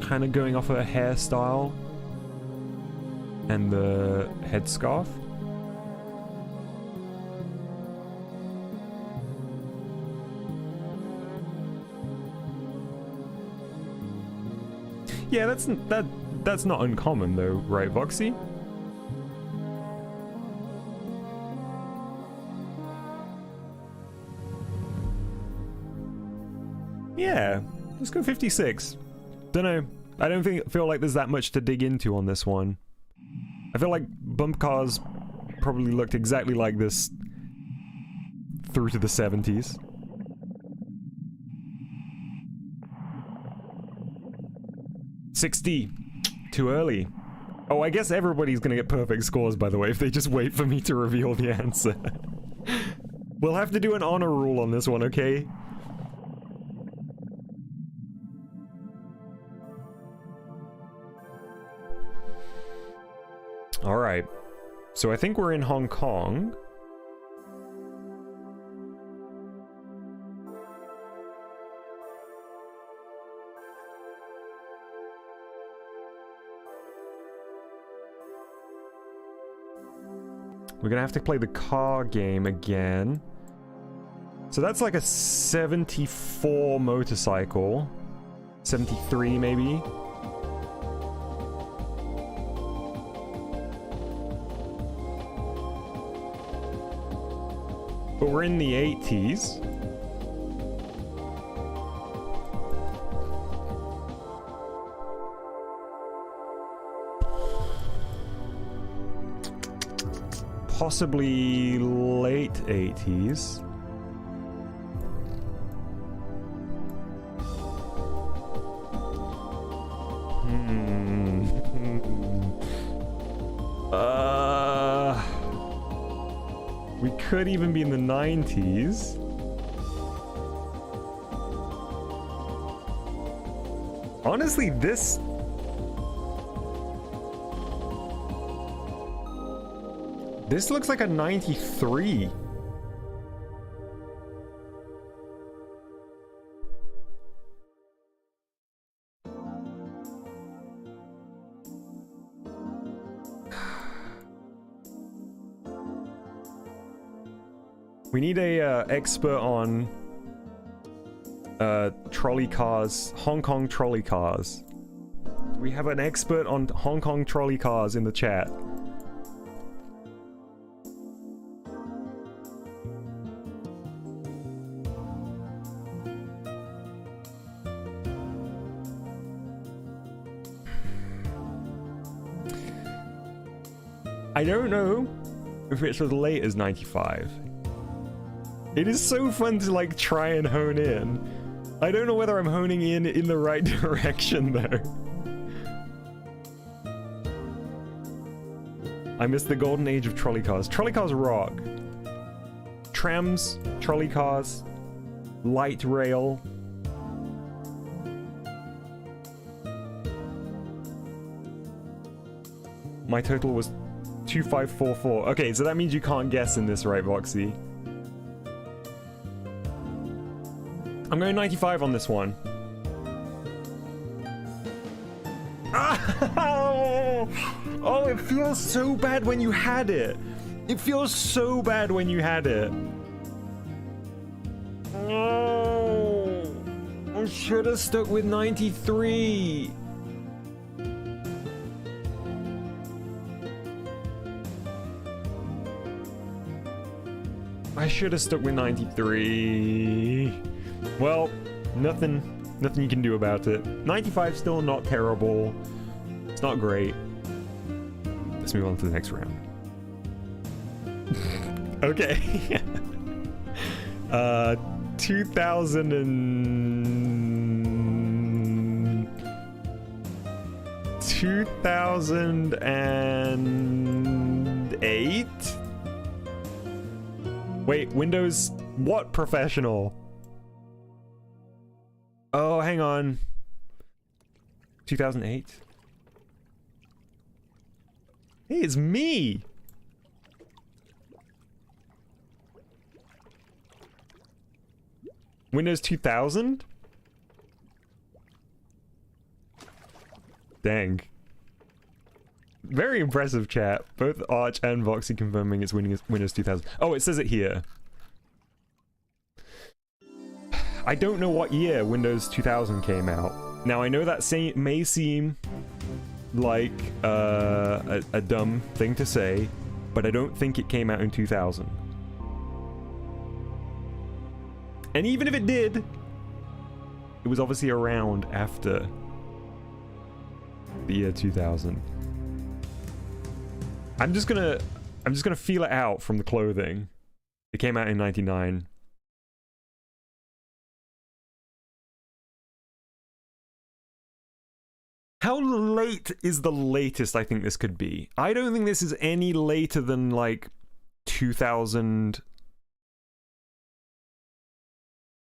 A: Kind of going off of a hairstyle and the headscarf. Yeah, that's not uncommon though, right, Voxy? Yeah, let's go 56. Don't know. I don't feel like there's that much to dig into on this one. I feel like bump cars probably looked exactly like this through to the 70s. $60. Too early. Oh, I guess everybody's gonna get perfect scores, by the way, if they just wait for me to reveal the answer. We'll have to do an honor rule on this one, okay? Alright. So I think we're in Hong Kong. We're gonna have to play the car game again. So that's like a 74 motorcycle. 73 maybe. But we're in the 80s. Possibly late 80s. We could even be in the 90s. Honestly, this looks like a 93. We need a expert on trolley cars, Hong Kong trolley cars. We have an expert on Hong Kong trolley cars in the chat. I don't know if it's as late as 95. It is so fun to like try and hone in. I don't know whether I'm honing in the right direction though. I miss the golden age of trolley cars. Trolley cars rock. Trams, trolley cars, light rail. My total was 2544. Okay, so that means you can't guess in this, right, Voxy? I'm going 95 on this one. Oh, it feels so bad when you had it. It feels so bad when you had it. Oh, I should have stuck with 93. I should have stuck with 93. Well, nothing you can do about it. 95 still not terrible. It's not great. Let's move on to the next round. Okay. 2008? Wait, Windows what professional? Oh, hang on. 2008? Hey, it's me! Windows 2000? Dang. Very impressive, chat. Both Arch and Voxy confirming it's Windows 2000. Oh, it says it here. I don't know what year Windows 2000 came out. Now, I know that may seem like a dumb thing to say, but I don't think it came out in 2000. And even if it did, it was obviously around after the year 2000. I'm just gonna feel it out from the clothing. It came out in 99. How late is the latest I think this could be? I don't think this is any later than like 2000.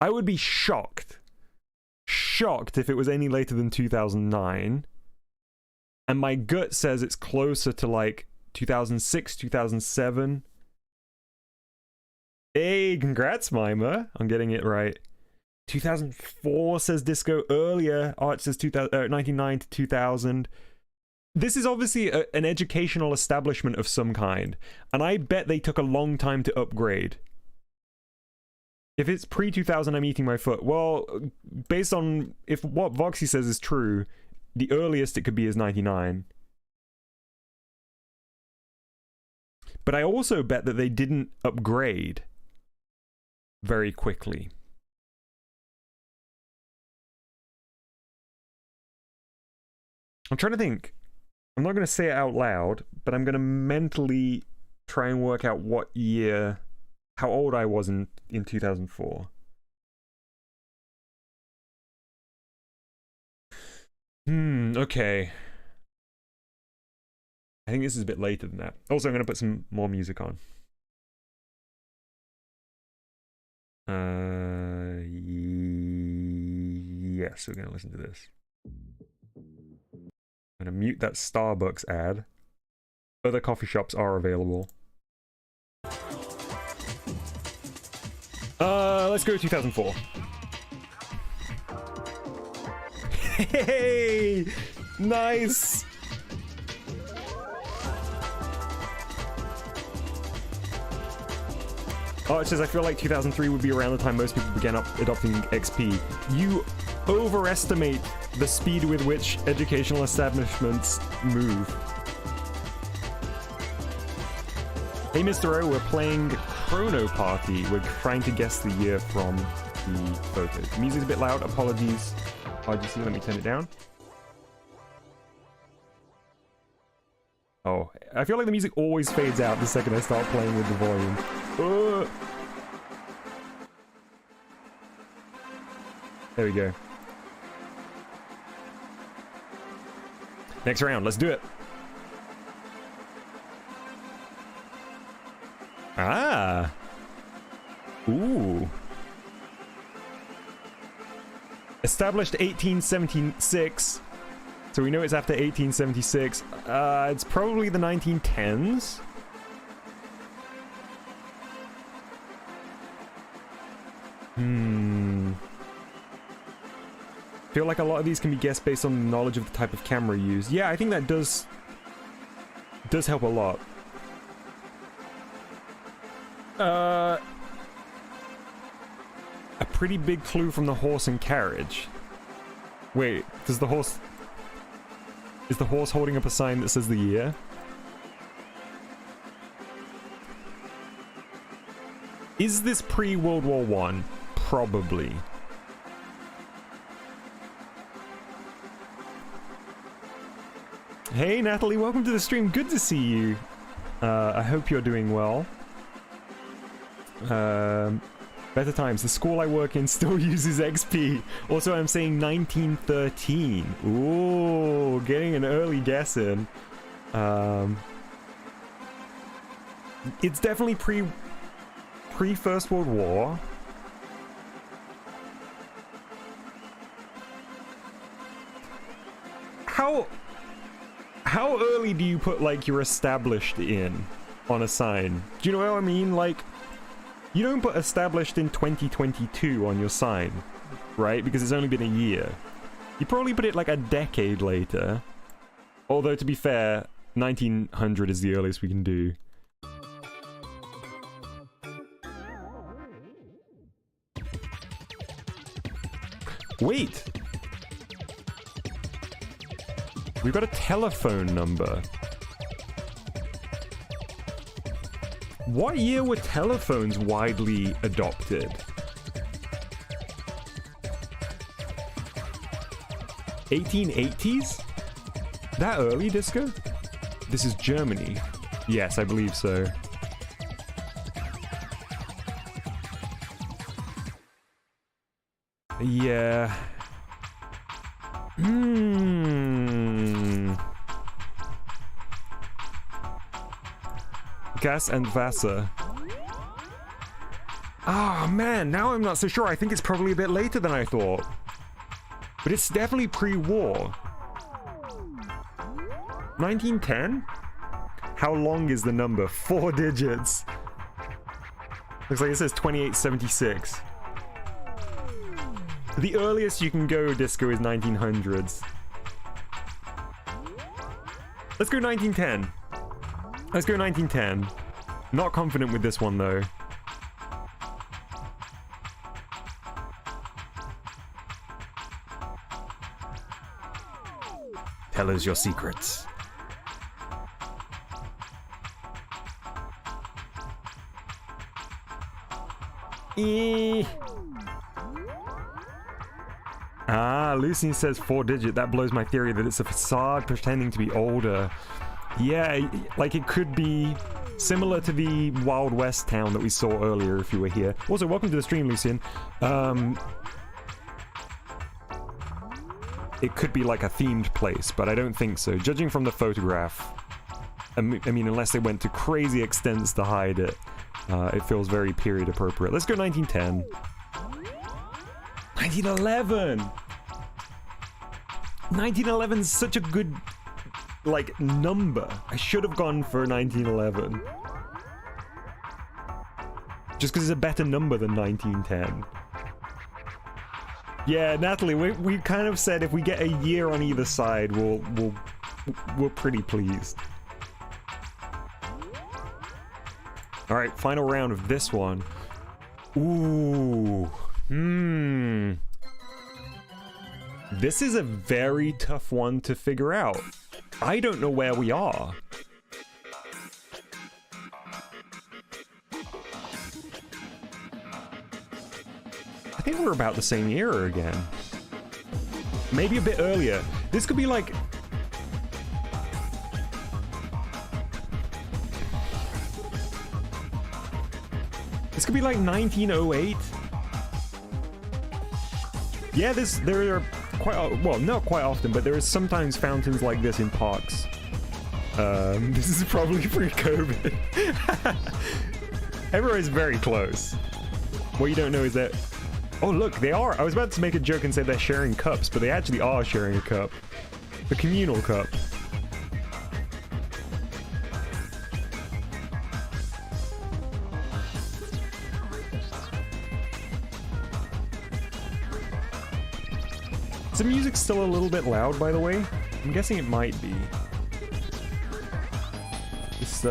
A: I would be shocked if it was any later than 2009. And my gut says it's closer to like 2006, 2007. Hey, congrats, Mima, on getting it right. 2004 says disco earlier. Arch says 99 to 2000. This is obviously an educational establishment of some kind. And I bet they took a long time to upgrade. If it's pre-2000, I'm eating my foot. Well, based on if what Voxy says is true, the earliest it could be is 99. But I also bet that they didn't upgrade very quickly. I'm trying to think. I'm not going to say it out loud, but I'm going to mentally try and work out what year, how old I was in 2004. Okay. I think this is a bit later than that. Also, I'm going to put some more music on. Yes, we're going to listen to this. I'm going to mute that Starbucks ad. Other coffee shops are available. Let's go 2004. Hey! Nice! Oh, it says, I feel like 2003 would be around the time most people began adopting XP. You overestimate the speed with which educational establishments move. Hey, Mr. O, we're playing Chrono Party. We're trying to guess the year from the photo. The music's a bit loud, apologies. RGC, let me turn it down. Oh, I feel like the music always fades out the second I start playing with the volume. There we go. Next round, let's do it. Ah. Ooh. Established 1876. So we know it's after 1876. It's probably the 1910s. Feel like a lot of these can be guessed based on the knowledge of the type of camera used. Yeah, I think that does help a lot. A pretty big clue from the horse and carriage. Wait, is the horse holding up a sign that says the year? Is this pre-World War One? Probably. Hey Natalie, welcome to the stream. Good to see you. I hope you're doing well. Better times. The school I work in still uses XP. Also, I'm saying 1913. Ooh, getting an early guess in. It's definitely pre First World War. How early do you put like you're established in on a sign? Do you know what I mean? Like, you don't put established in 2022 on your sign, right? Because it's only been a year. You probably put it like a decade later. Although, to be fair, 1900 is the earliest we can do. Wait! We've got a telephone number. What year were telephones widely adopted? 1880s? That early, Disco? This is Germany. Yes, I believe so. Yeah. Gas and Wasser. Ah, man, now I'm not so sure. I think it's probably a bit later than I thought. But it's definitely pre-war. 1910? How long is the number? 4 digits. Looks like it says 2876. The earliest you can go, Disco, is 1900s. Let's go 1910. Let's go 1910. Not confident with this one, though. Tell us your secrets. Ah, Lucy says 4-digit. That blows my theory that it's a facade pretending to be older. Yeah, like it could be similar to the Wild West town that we saw earlier if you were here. Also, welcome to the stream, Lucian. It could be like a themed place, but I don't think so. Judging from the photograph, I mean, unless they went to crazy extents to hide it, it feels very period appropriate. Let's go 1910. 1911! 1911 is such a good, like, number. I should have gone for 1911. Just because it's a better number than 1910. Yeah, Natalie, we kind of said if we get a year on either side, we're pretty pleased. Alright, final round of this one. Ooh. This is a very tough one to figure out. I don't know where we are. I think we're about the same era again. Maybe a bit earlier. This could be like... This could be like 1908. Yeah, there are quite, well, not quite often, but there is sometimes fountains like this in parks. This is probably pre-COVID. Everywhere's very close. What you don't know is that... Oh, look, they are. I was about to make a joke and say they're sharing cups, but they actually are sharing a cup. The communal cup. Is the music still a little bit loud, by the way? I'm guessing it might be. This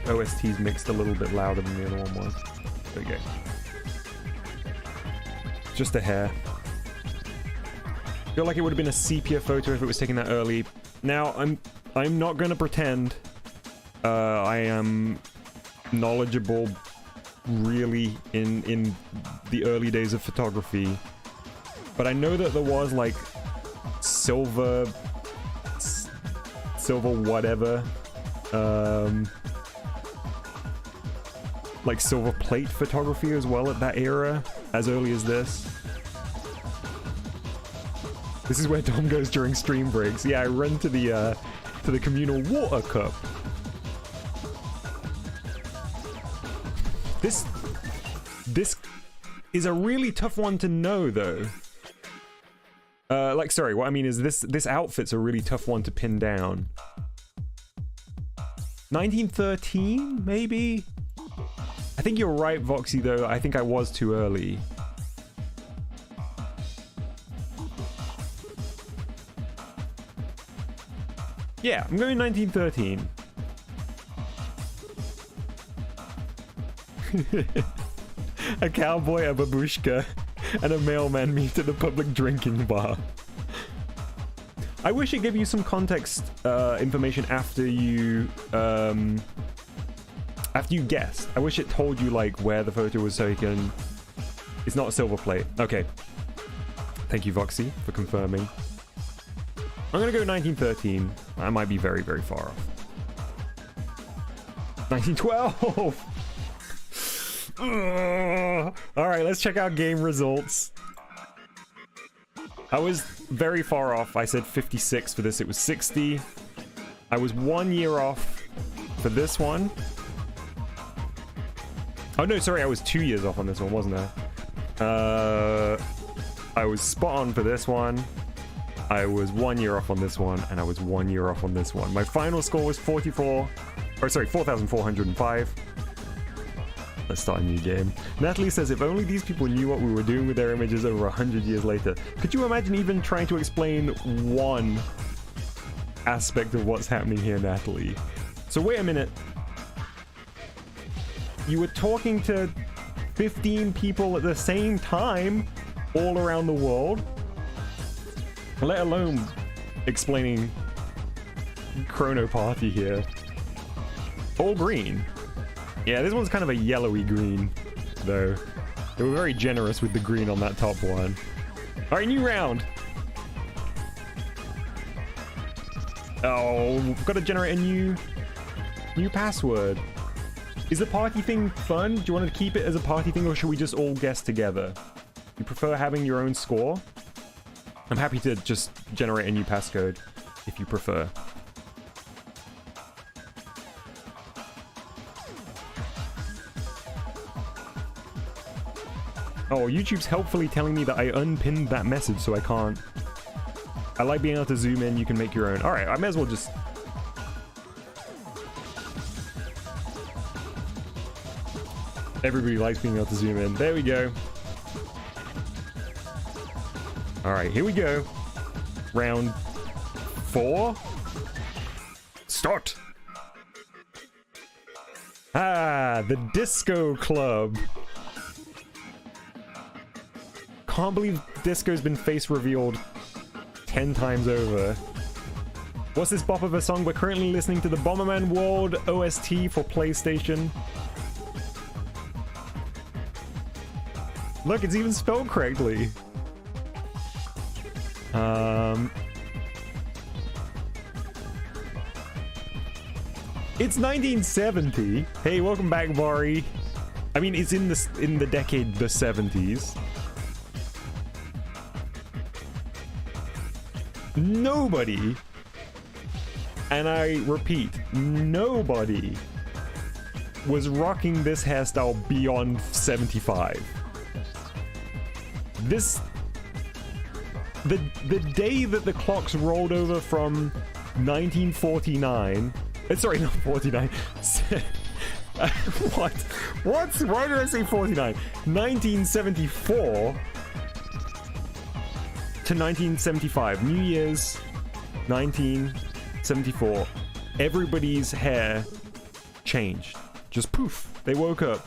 A: OST's mixed a little bit louder than the other one was. There we go. Just a hair. Feel like it would have been a sepia photo if it was taken that early. Now, I'm not gonna pretend I am knowledgeable really in the early days of photography, but I know that there was like silver whatever, like silver plate photography as well at that era, as early as this. This is where Dom goes during stream breaks. Yeah, I run to the communal water cup. This is a really tough one to know, though. Like, sorry, what I mean is this outfit's a really tough one to pin down. 1913, maybe? I think you're right, Voxy, though. I think I was too early. Yeah, I'm going 1913. A cowboy, a babushka, and a mailman meet at a public drinking bar. I wish it gave you some context information after you guessed. I wish it told you like where the photo was taken. It's not a silver plate. Okay. Thank you, Voxy, for confirming. I'm gonna go 1913. I might be very, very far off. 1912! Alright, let's check out game results. I was very far off. I said 56 for this. It was 60. I was 1 year off for this one. Oh no, sorry, I was 2 years off on this one, wasn't I? I was spot on for this one. I was 1 year off on this one, and I was 1 year off on this one. My final score was 4,405. Let's start a new game. Natalie says, if only these people knew what we were doing with their images over 100 years later. Could you imagine even trying to explain one aspect of what's happening here, Natalie? So wait a minute. You were talking to 15 people at the same time all around the world? Let alone explaining Chrono Party here. All green. Yeah, this one's kind of a yellowy green, though. They were very generous with the green on that top one. Alright, new round. Oh, we've got to generate a new password. Is the party thing fun? Do you want to keep it as a party thing, or should we just all guess together? You prefer having your own score? I'm happy to just generate a new passcode, if you prefer. Oh, YouTube's helpfully telling me that I unpinned that message, so I can't. I like being able to zoom in. You can make your own. Alright, I may as well just... Everybody likes being able to zoom in. There we go. Alright, here we go. Round 4. Start! Ah, the Disco Club. Can't believe Disco's been face revealed 10 times over. What's this bop of a song? We're currently listening to the Bomberman World OST for PlayStation. Look, it's even spelled correctly. It's 1970. Hey, welcome back, Bari. I mean, it's in the decade the 70s. Nobody, and I repeat, nobody was rocking this hairstyle beyond 75. The day that the clocks rolled over from 1949, sorry, not 49. What? Why did I say 49? 1974 to 1975, New Year's 1974, everybody's hair changed. Just poof, they woke up.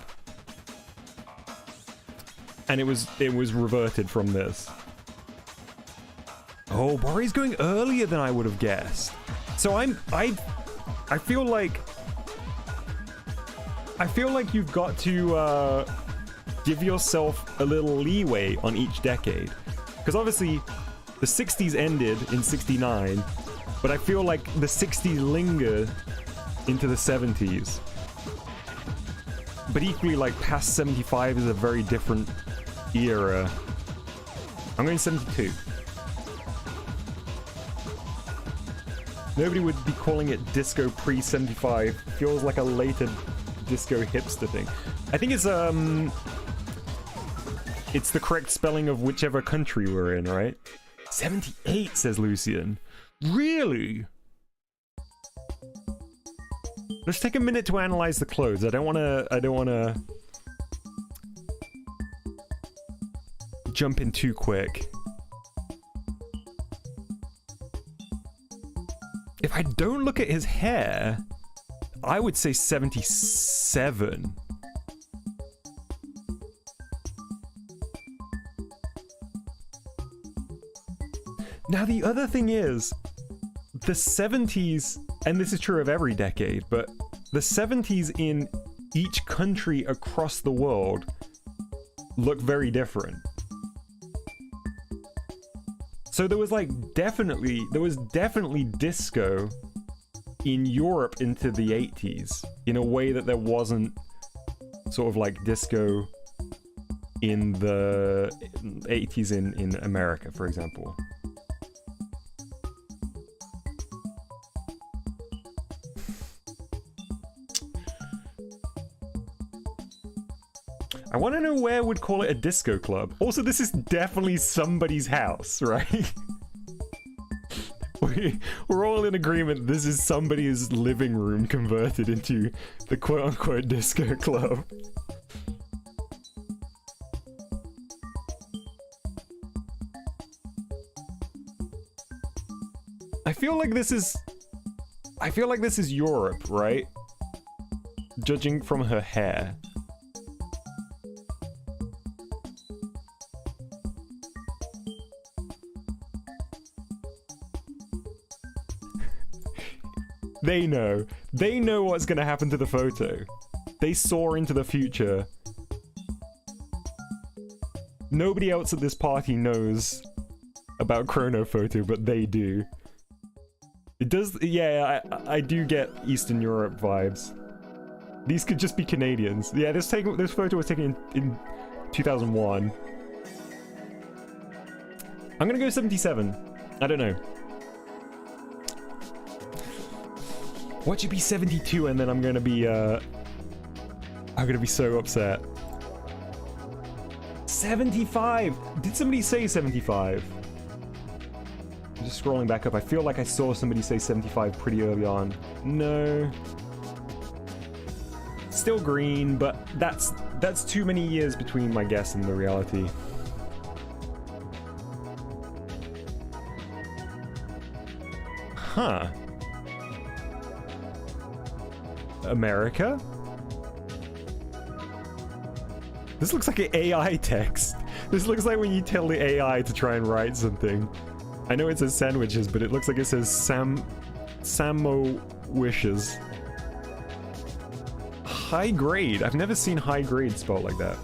A: And it was reverted from this. Oh, Bari's going earlier than I would have guessed. So I feel like I feel like you've got to give yourself a little leeway on each decade. Because obviously, the 60s ended in 69, but I feel like the 60s linger into the 70s. But equally, like, past 75 is a very different era. I'm going 72. Nobody would be calling it disco pre-75. Feels like a later disco hipster thing. I think it's the correct spelling of whichever country we're in, right? 78, says Lucian. Really? Let's take a minute to analyze the clothes. I don't wanna jump in too quick. If I don't look at his hair, I would say 77. Now the other thing is, the 70s, and this is true of every decade, but the 70s in each country across the world look very different. So there was definitely disco in Europe into the 80s in a way that there wasn't sort of like disco in the 80s in America, for example. I want to know where we'd call it a disco club. Also, this is definitely somebody's house, right? We're all in agreement this is somebody's living room converted into the quote-unquote disco club. I feel like this is Europe, right? Judging from her hair. They know. They know what's gonna happen to the photo. They saw into the future. Nobody else at this party knows about chronophoto, but they do. It does, yeah, I do get Eastern Europe vibes. These could just be Canadians. Yeah, this photo was taken in 2001. I'm gonna go 77. I don't know. Watch it be 72 and then I'm gonna be so upset. 75! Did somebody say 75? I'm just scrolling back up. I feel like I saw somebody say 75 pretty early on. No. Still green, but that's too many years between my guess and the reality. Huh. America? This looks like an AI text. This looks like when you tell the AI to try and write something. I know it says sandwiches, but it looks like it says Samo wishes. High grade. I've never seen high grade spelled like that.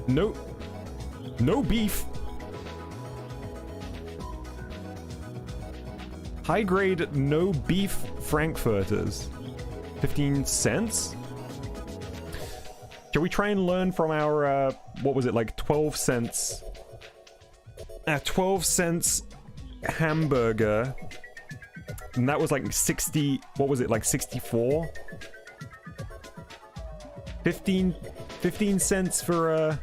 A: Nope. No beef. High grade, no beef frankfurters. 15 cents? Shall we try and learn from our, what was it, like 12 cents? 12 cents hamburger. And that was like 60, what was it, like 64? 15 cents for a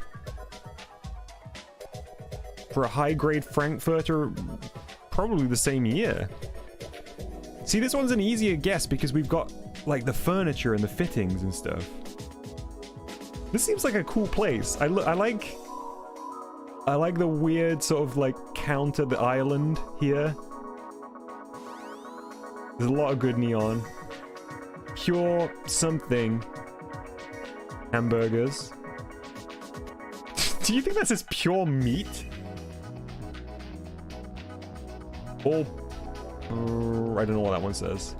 A: high grade frankfurter, probably the same year. See, this one's an easier guess because we've got like the furniture and the fittings and stuff. This seems like a cool place. I like the weird sort of like counter the island here. There's a lot of good neon. Pure something. Hamburgers. Do you think that says pure meat? All... I don't know what that one says.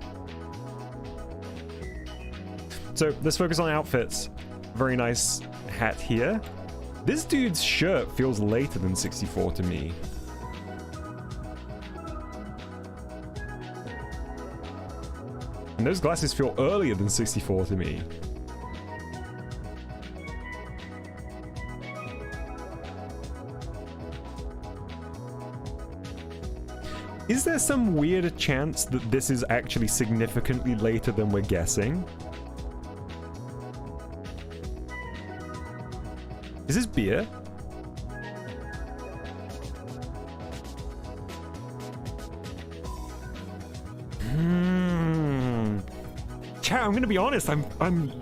A: So let's focus on outfits. Very nice hat here. This dude's shirt feels later than 64 to me. And those glasses feel earlier than 64 to me. Is there some weird chance that this is actually significantly later than we're guessing? Is this beer? Chat, I'm gonna be honest, I'm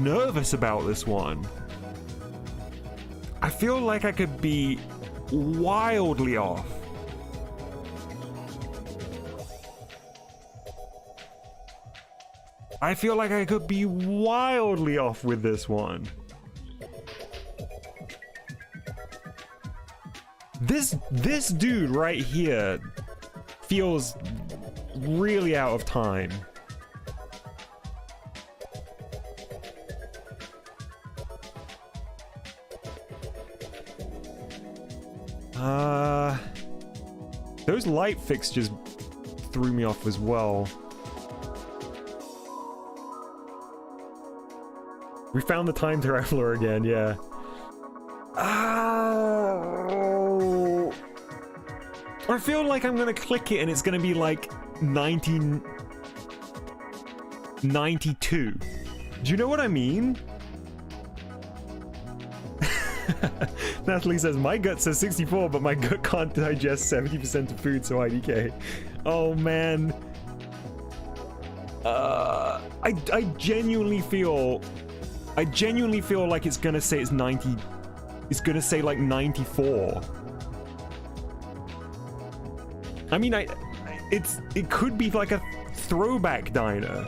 A: nervous about this one. I feel like I could be wildly off. I feel like I could be wildly off with this one. This dude right here feels really out of time. Those light fixtures threw me off as well. We found the time traveler again, yeah. Oh, I feel like I'm gonna click it and it's gonna be like 1992. Do you know what I mean? Natalie says, my gut says 64, but my gut can't digest 70% of food, so IDK. Oh, man. I genuinely feel like it's gonna say it's 90. It's gonna say like 94. I mean, it could be like a throwback diner.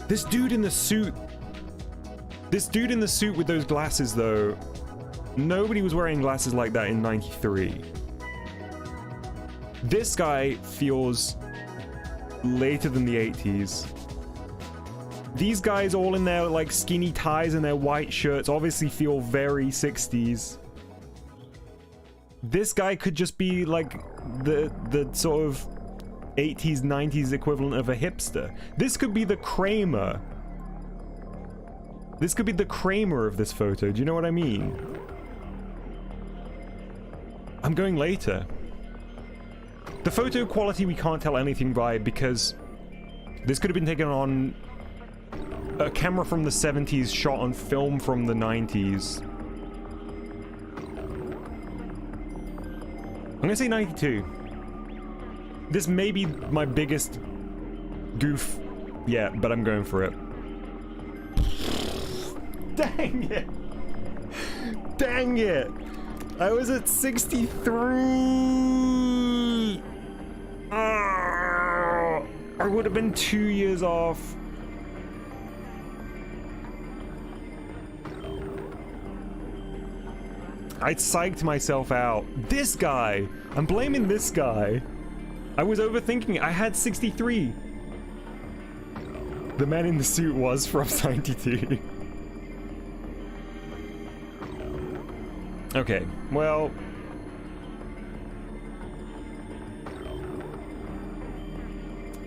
A: This dude in the suit with those glasses, though, nobody was wearing glasses like that in 93. This guy feels later than the 80s. These guys all in their like skinny ties and their white shirts obviously feel very 60s. This guy could just be like the sort of 80s, 90s equivalent of a hipster. This could be the Kramer. This could be the Kramer of this photo. Do you know what I mean? I'm going later. The photo quality we can't tell anything by because this could have been taken on a camera from the 70s shot on film from the 90s. I'm gonna say 92. This may be my biggest goof yet, but I'm going for it. Dang it! Dang it! I was at 63! I would have been 2 years off. I psyched myself out. This guy! I'm blaming this guy. I was overthinking it. I had 63. The man in the suit was from 92. Okay, well...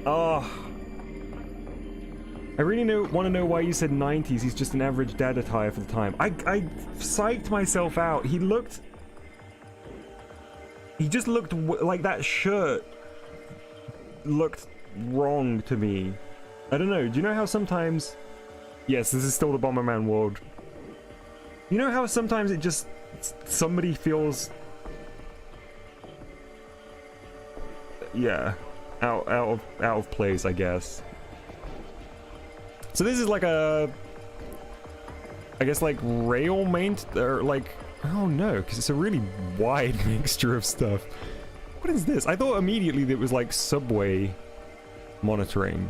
A: Oh... I really want to know why you said 90s. He's just an average dad attire for the time. I psyched myself out. He just looked like that shirt looked wrong to me. I don't know. Do you know how sometimes... Yes, this is still the Bomberman world. You know how sometimes it just... Somebody feels... Yeah. Out of place, I guess. So this is like a... I guess like rail maint... Or like... Oh no, because it's a really wide mixture of stuff. What is this? I thought immediately that it was like subway monitoring.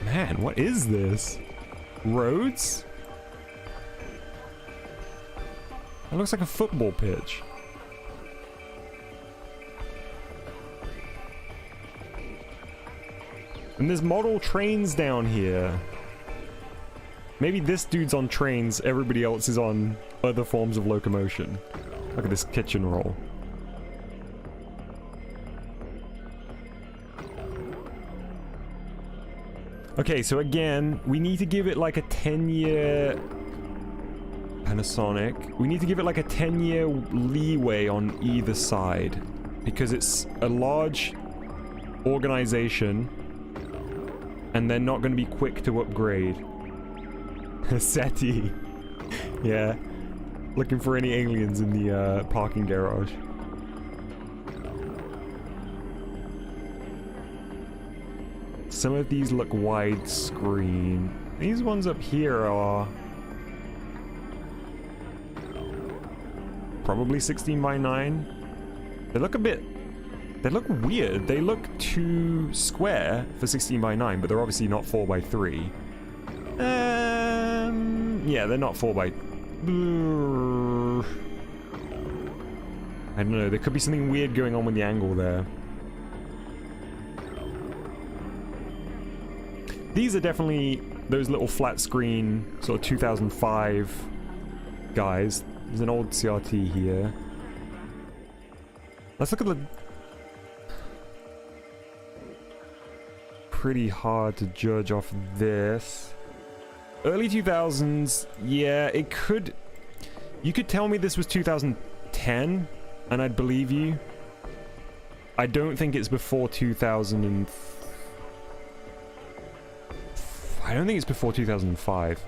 A: Man, what is this? Roads? It looks like a football pitch. And there's model trains down here. Maybe this dude's on trains, everybody else is on other forms of locomotion. Look at this kitchen roll. Okay, so again, we need to give it like a 10-year... Panasonic. We need to give it like a 10-year leeway on either side. Because it's a large organization. And they're not going to be quick to upgrade. SETI. Yeah. Looking for any aliens in the parking garage. Some of these look widescreen. These ones up here are... probably 16 by 9. They look a bit... they look weird. They look too square for 16 by 9, but they're obviously not 4 by 3. Yeah, they're not 4 by... I don't know, there could be something weird going on with the angle there. These are definitely those little flat screen, sort of 2005 guys. There's an old CRT here. Let's look at the... pretty hard to judge off this. Early 2000s, yeah, it could... you could tell me this was 2010, and I'd believe you. I don't think it's before 2000 I don't think it's before 2005.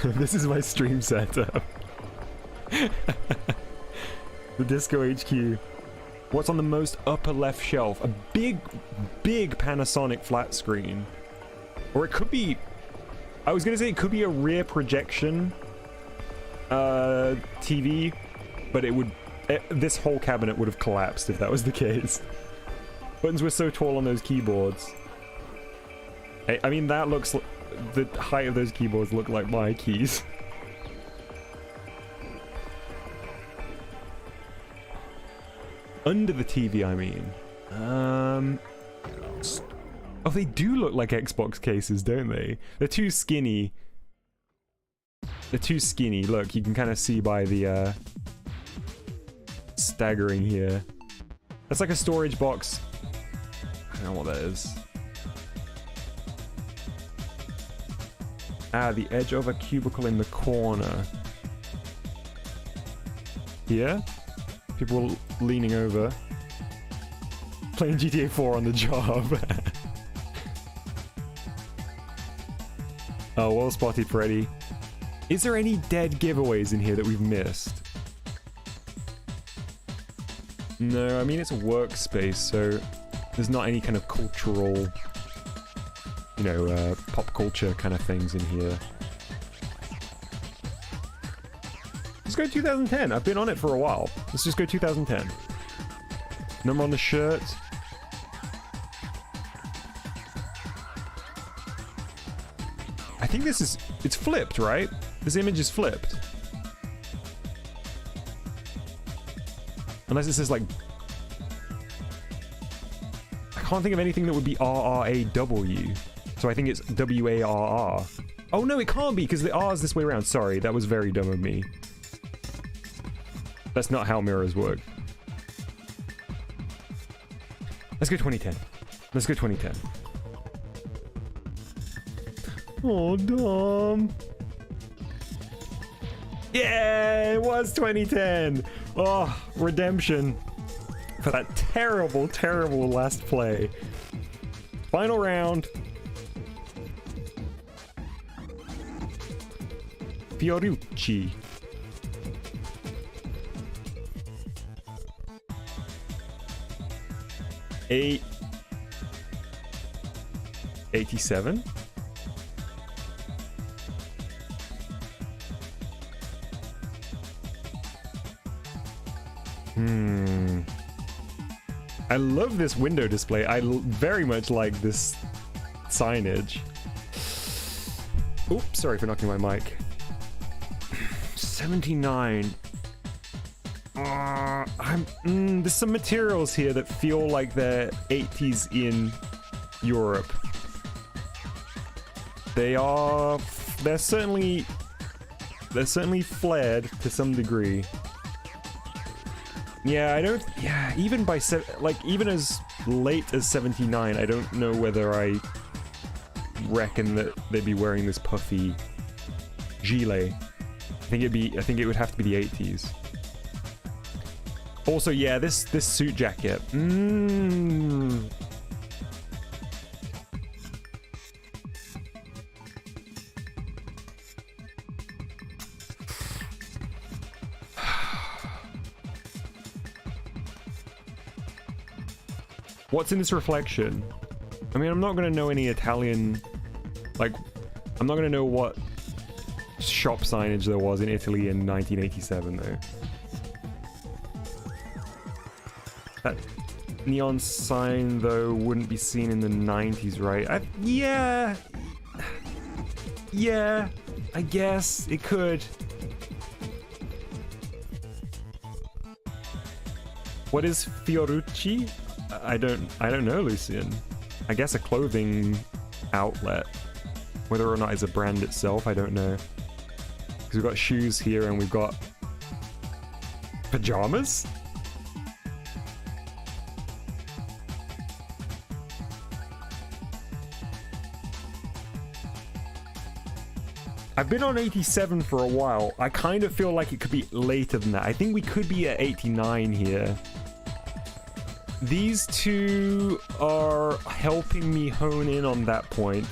A: This is my stream setup. The Disco HQ. What's on the most upper left shelf? A big, big Panasonic flat screen. Or it could be... I was gonna say it could be a rear projection TV, but it would... this whole cabinet would have collapsed if that was the case. Buttons were so tall on those keyboards. I mean, that looks... the height of those keyboards look like my keys. Under the TV, I mean. Oh, they do look like Xbox cases, don't they? They're too skinny. They're too skinny. Look, you can kind of see by the staggering here. That's like a storage box. I don't know what that is. Ah, the edge of a cubicle in the corner. Here? People leaning over. Playing GTA 4 on the job. Oh, well spotted, Freddy. Is there any dead giveaways in here that we've missed? No, I mean, it's a workspace, so there's not any kind of cultural, you know, pop culture kind of things in here. Let's go 2010. I've been on it for a while. Let's just go 2010. Number on the shirt. I think this is... it's flipped, right? This image is flipped. Unless it says, like... I can't think of anything that would be RRAW. So I think it's WARR. Oh no, it can't be, because the R is this way around. Sorry, that was very dumb of me. That's not how mirrors work. Let's go 2010. Let's go 2010. Oh, Dom. Yeah, it was 2010. Oh, redemption for that terrible, terrible last play. Final round. Fiorucci. Eight. 87. I love this window display. I very much like this signage. Oops, sorry for knocking my mic. 79. There's some materials here that feel like they're 80s in Europe. They're certainly flared to some degree. Yeah, even by even as late as 79, I don't know whether I reckon that they'd be wearing this puffy gilet. I think it would have to be the 80s. Also, yeah, this suit jacket. What's in this reflection? I mean, I'm not gonna know any Italian, like, I'm not gonna know what shop signage there was in Italy in 1987, though. That neon sign, though, wouldn't be seen in the 90s, right? Yeah, I guess it could. What is Fiorucci? I don't know, Lucian. I guess a clothing outlet. Whether or not it's a brand itself, I don't know. Because we've got shoes here and we've got pajamas? I've been on 87 for a while. I kind of feel like it could be later than that. I think we could be at 89 here. These two are helping me hone in on that point.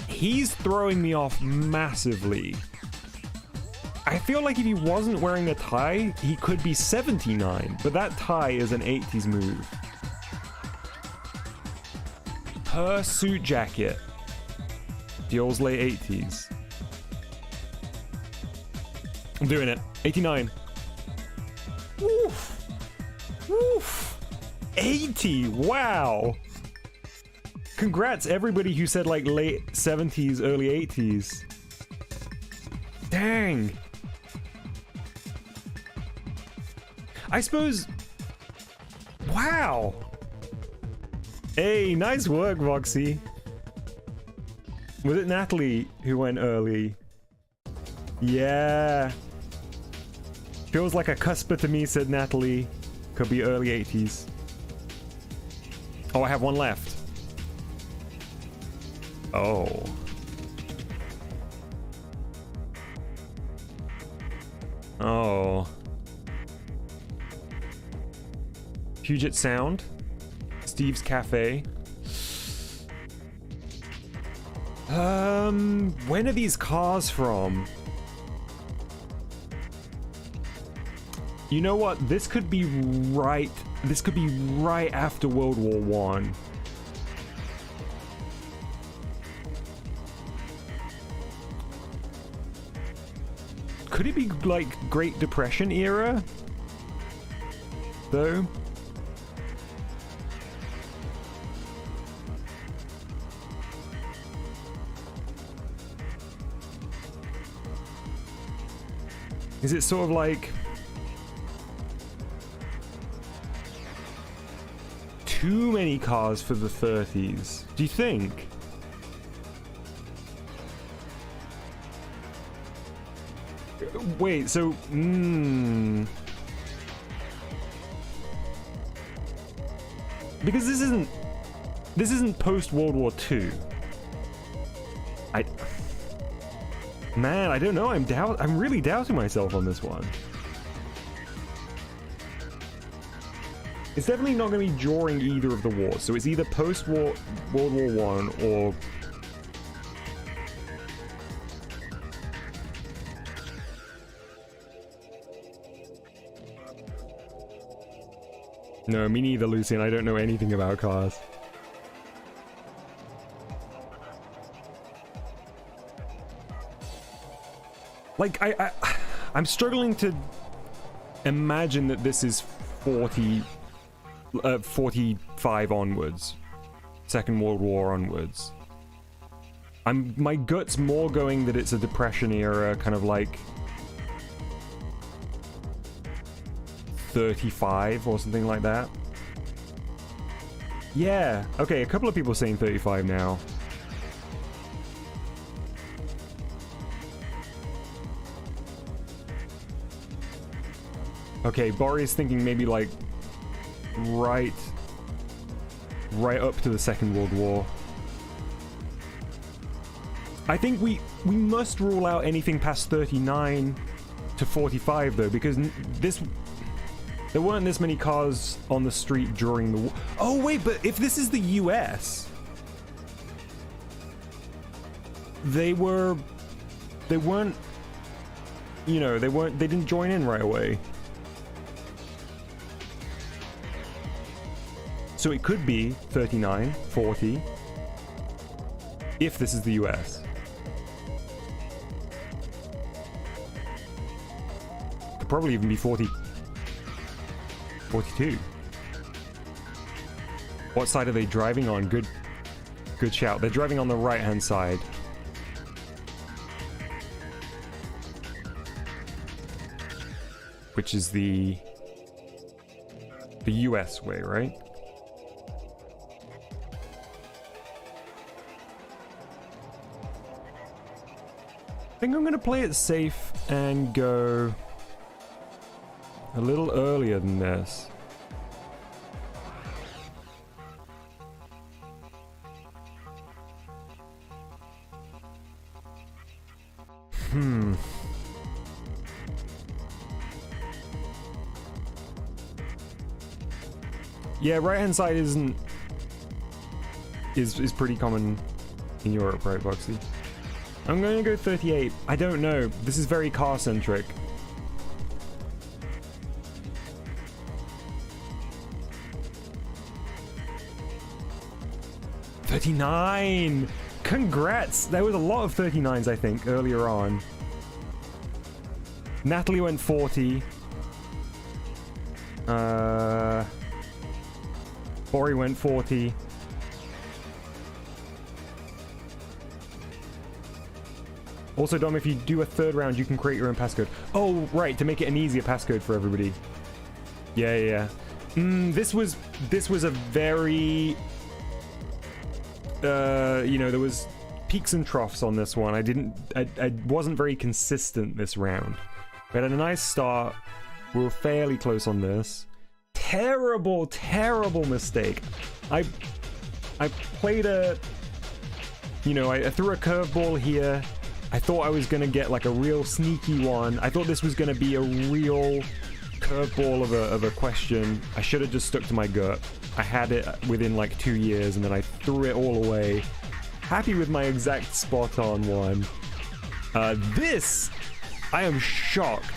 A: He's throwing me off massively. I feel like if he wasn't wearing a tie, he could be 79, but that tie is an 80s move. Her suit jacket feels late 80s. I'm doing it. 89. Woof. Woof! 80! Wow! Congrats everybody who said like late 70s, early 80s. Dang! I suppose... Wow! Hey, nice work, Voxy. Was it Natalie who went early? Yeah. Feels like a cusper to me, said Natalie. Could be early 80s. Oh, I have one left. Oh. Oh. Puget Sound. Steve's Cafe. When are these cars from? You know what? This could be right after World War One. Could it be like Great Depression era? Though? Is it sort of like too many cars for the 30s? Do you think? Wait, so because this isn't post World War II. Man, I don't know. I'm really doubting myself on this one. It's definitely not going to be during either of the wars, so it's either post-war World War One or no, me neither, Lucian. I don't know anything about cars. Like, I'm struggling to imagine that this is 45 onwards. Second World War onwards. My gut's more going that it's a Depression era, kind of like 35 or something like that. Yeah, okay, a couple of people saying 35 now. Okay, Bori is thinking maybe like right up to the Second World War. I think we must rule out anything past 39 to 45 though, because there weren't this many cars on the street during the war. Oh wait, but if this is the US, they weren't, you know, they didn't join in right away. So it could be 39, 40, if this is the US. Could probably even be 40, 42. What side are they driving on? Good shout. They're driving on the right-hand side. Which is the US way, right? I think I'm gonna play it safe and go a little earlier than this. Yeah, right-hand side is pretty common in Europe, right, Boxy? I'm going to go 38. I don't know. This is very car-centric. $39! Congrats! There was a lot of 39s, I think, earlier on. Natalie went 40. Bori went 40. Also, Dom, if you do a third round, you can create your own passcode. Oh, right, to make it an easier passcode for everybody. Yeah. This was a very... you know, there was peaks and troughs on this one. I wasn't very consistent this round. We had a nice start. We were fairly close on this. Terrible mistake. I played a... You know, I threw a curveball here. I thought I was going to get like a real sneaky one. I thought this was going to be a real curveball of a question. I should have just stuck to my gut. I had it within like 2 years and then I threw it all away. Happy with my exact spot on one. This, I am shocked.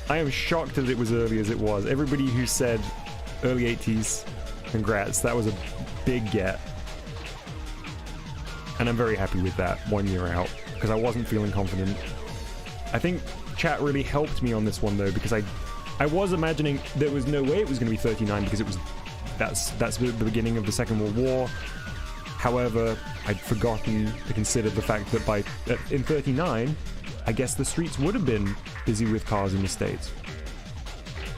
A: I am shocked that it was early as it was. Everybody who said early 80s, congrats. That was a big get. And I'm very happy with that 1 year out, because I wasn't feeling confident. I think chat really helped me on this one though, because I was imagining there was no way it was going to be 39 because it was that's the beginning of the Second World War. However, I'd forgotten to consider the fact that in 39, I guess the streets would have been busy with cars in the States.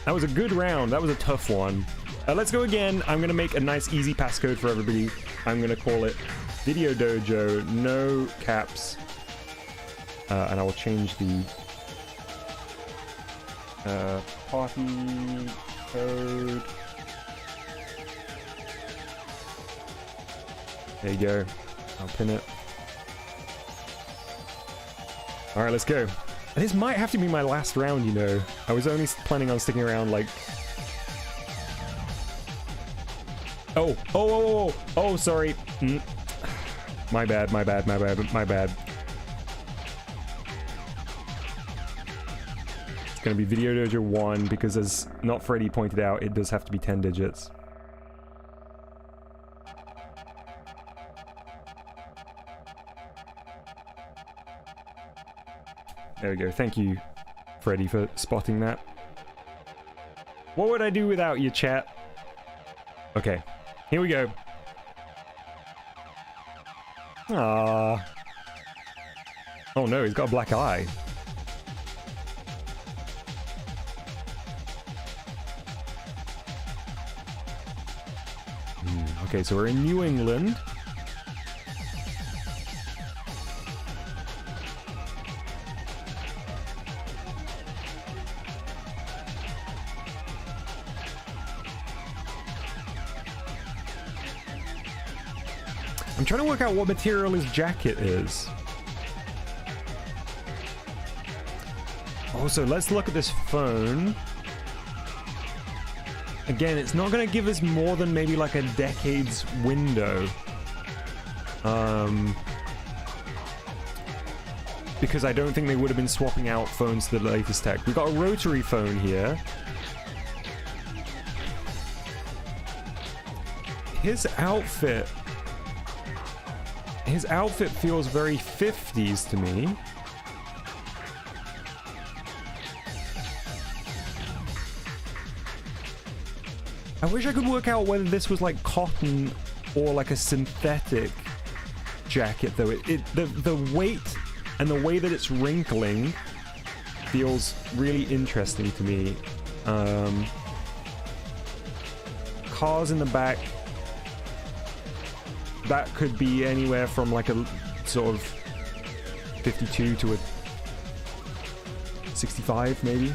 A: That was a good round. That was a tough one. Let's go again. I'm going to make a nice easy passcode for everybody. I'm going to call it VideoDojo, no caps. And I will change the party code. There you go. I'll pin it. Alright, let's go. And this might have to be my last round, you know. I was only planning on sticking around like... Oh, sorry. My bad. It's gonna be VideoDojo 1 because, as Not Freddy pointed out, it does have to be 10 digits. There we go. Thank you, Freddy, for spotting that. What would I do without you, chat? Okay, here we go. Ah. Oh no, he's got a black eye. Okay, so we're in New England. I'm trying to work out what material his jacket is. Also, let's look at this phone. Again, it's not going to give us more than maybe like a decade's window. Because I don't think they would have been swapping out phones to the latest tech. We've got a rotary phone here. His outfit feels very 50s to me. I wish I could work out whether this was like cotton or like a synthetic jacket, though. The weight and the way that it's wrinkling feels really interesting to me. Cars in the back. That could be anywhere from like a sort of 52 to a 65, maybe.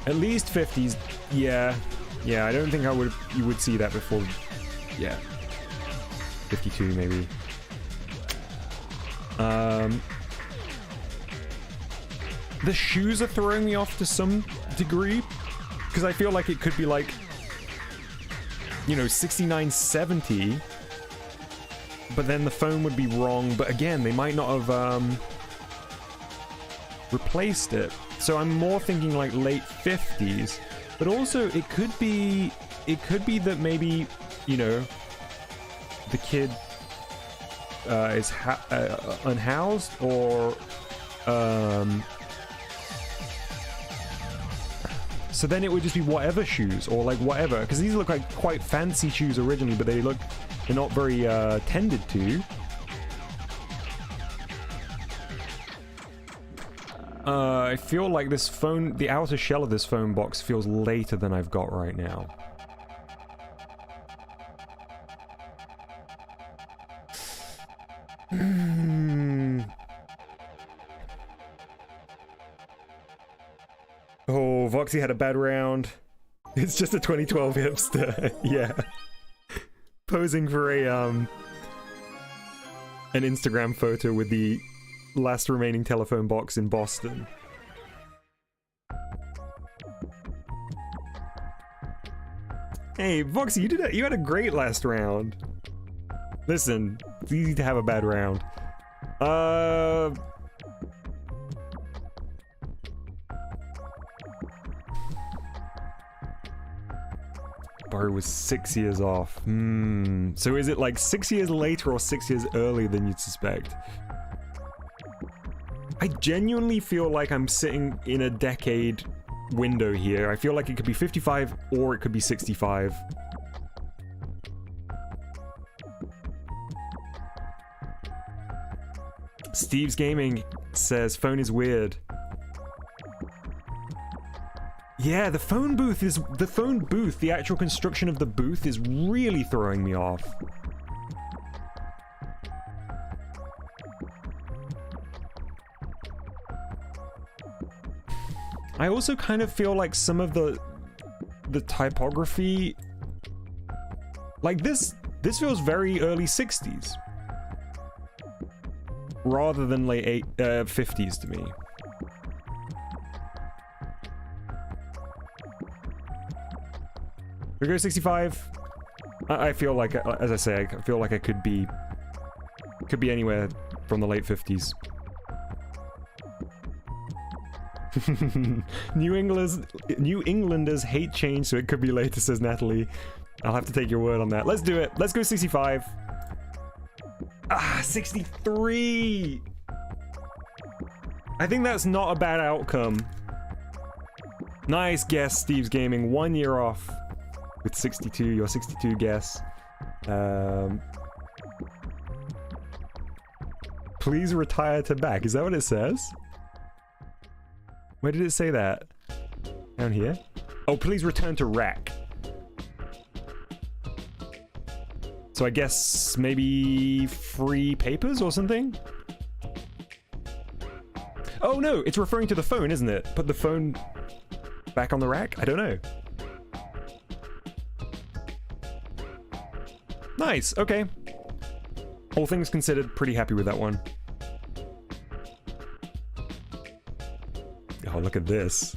A: At least 50s. Yeah, I don't think you would see that before. Yeah, 52 maybe. The shoes are throwing me off to some degree, because I feel like it could be like, you know, 69, 70, but then the phone would be wrong. But again, they might not have replaced it. So I'm more thinking like late 50s, but also it could be that maybe, you know, the kid is unhoused, or so then it would just be whatever shoes, or like whatever, because these look like quite fancy shoes originally, but they're not very tended to. I feel like this phone, the outer shell of this phone box feels later than I've got right now. Oh, Voxy had a bad round. It's just a 2012 hipster. Yeah. Posing for an Instagram photo with the last remaining telephone box in Boston. Hey, Voxy, you had a great last round. Listen, it's easy to have a bad round. Barry was 6 years off. So is it like 6 years later or 6 years earlier than you'd suspect? I genuinely feel like I'm sitting in a decade window here. I feel like it could be 55 or it could be 65. Steve's Gaming says phone is weird. Yeah, the phone booth, the actual construction of the booth is really throwing me off. I also kind of feel like some of the typography, like this feels very early 60s rather than late 50s to me. We go 65. I feel like, as I say, I feel like I could be anywhere from the late 50s. New Englanders hate change, so it could be later, says Natalie. I'll have to take your word on that. Let's do it. Let's go 65. Ah, 63. I think that's not a bad outcome. Nice guess, Steve's Gaming. 1 year off with 62. Your 62 guess. Please retire to back. Is that what it says? Where did it say that? Down here? Oh, please return to rack. So I guess maybe free papers or something? Oh no, it's referring to the phone, isn't it? Put the phone back on the rack? I don't know. Nice, okay. All things considered, pretty happy with that one. Oh, look at this.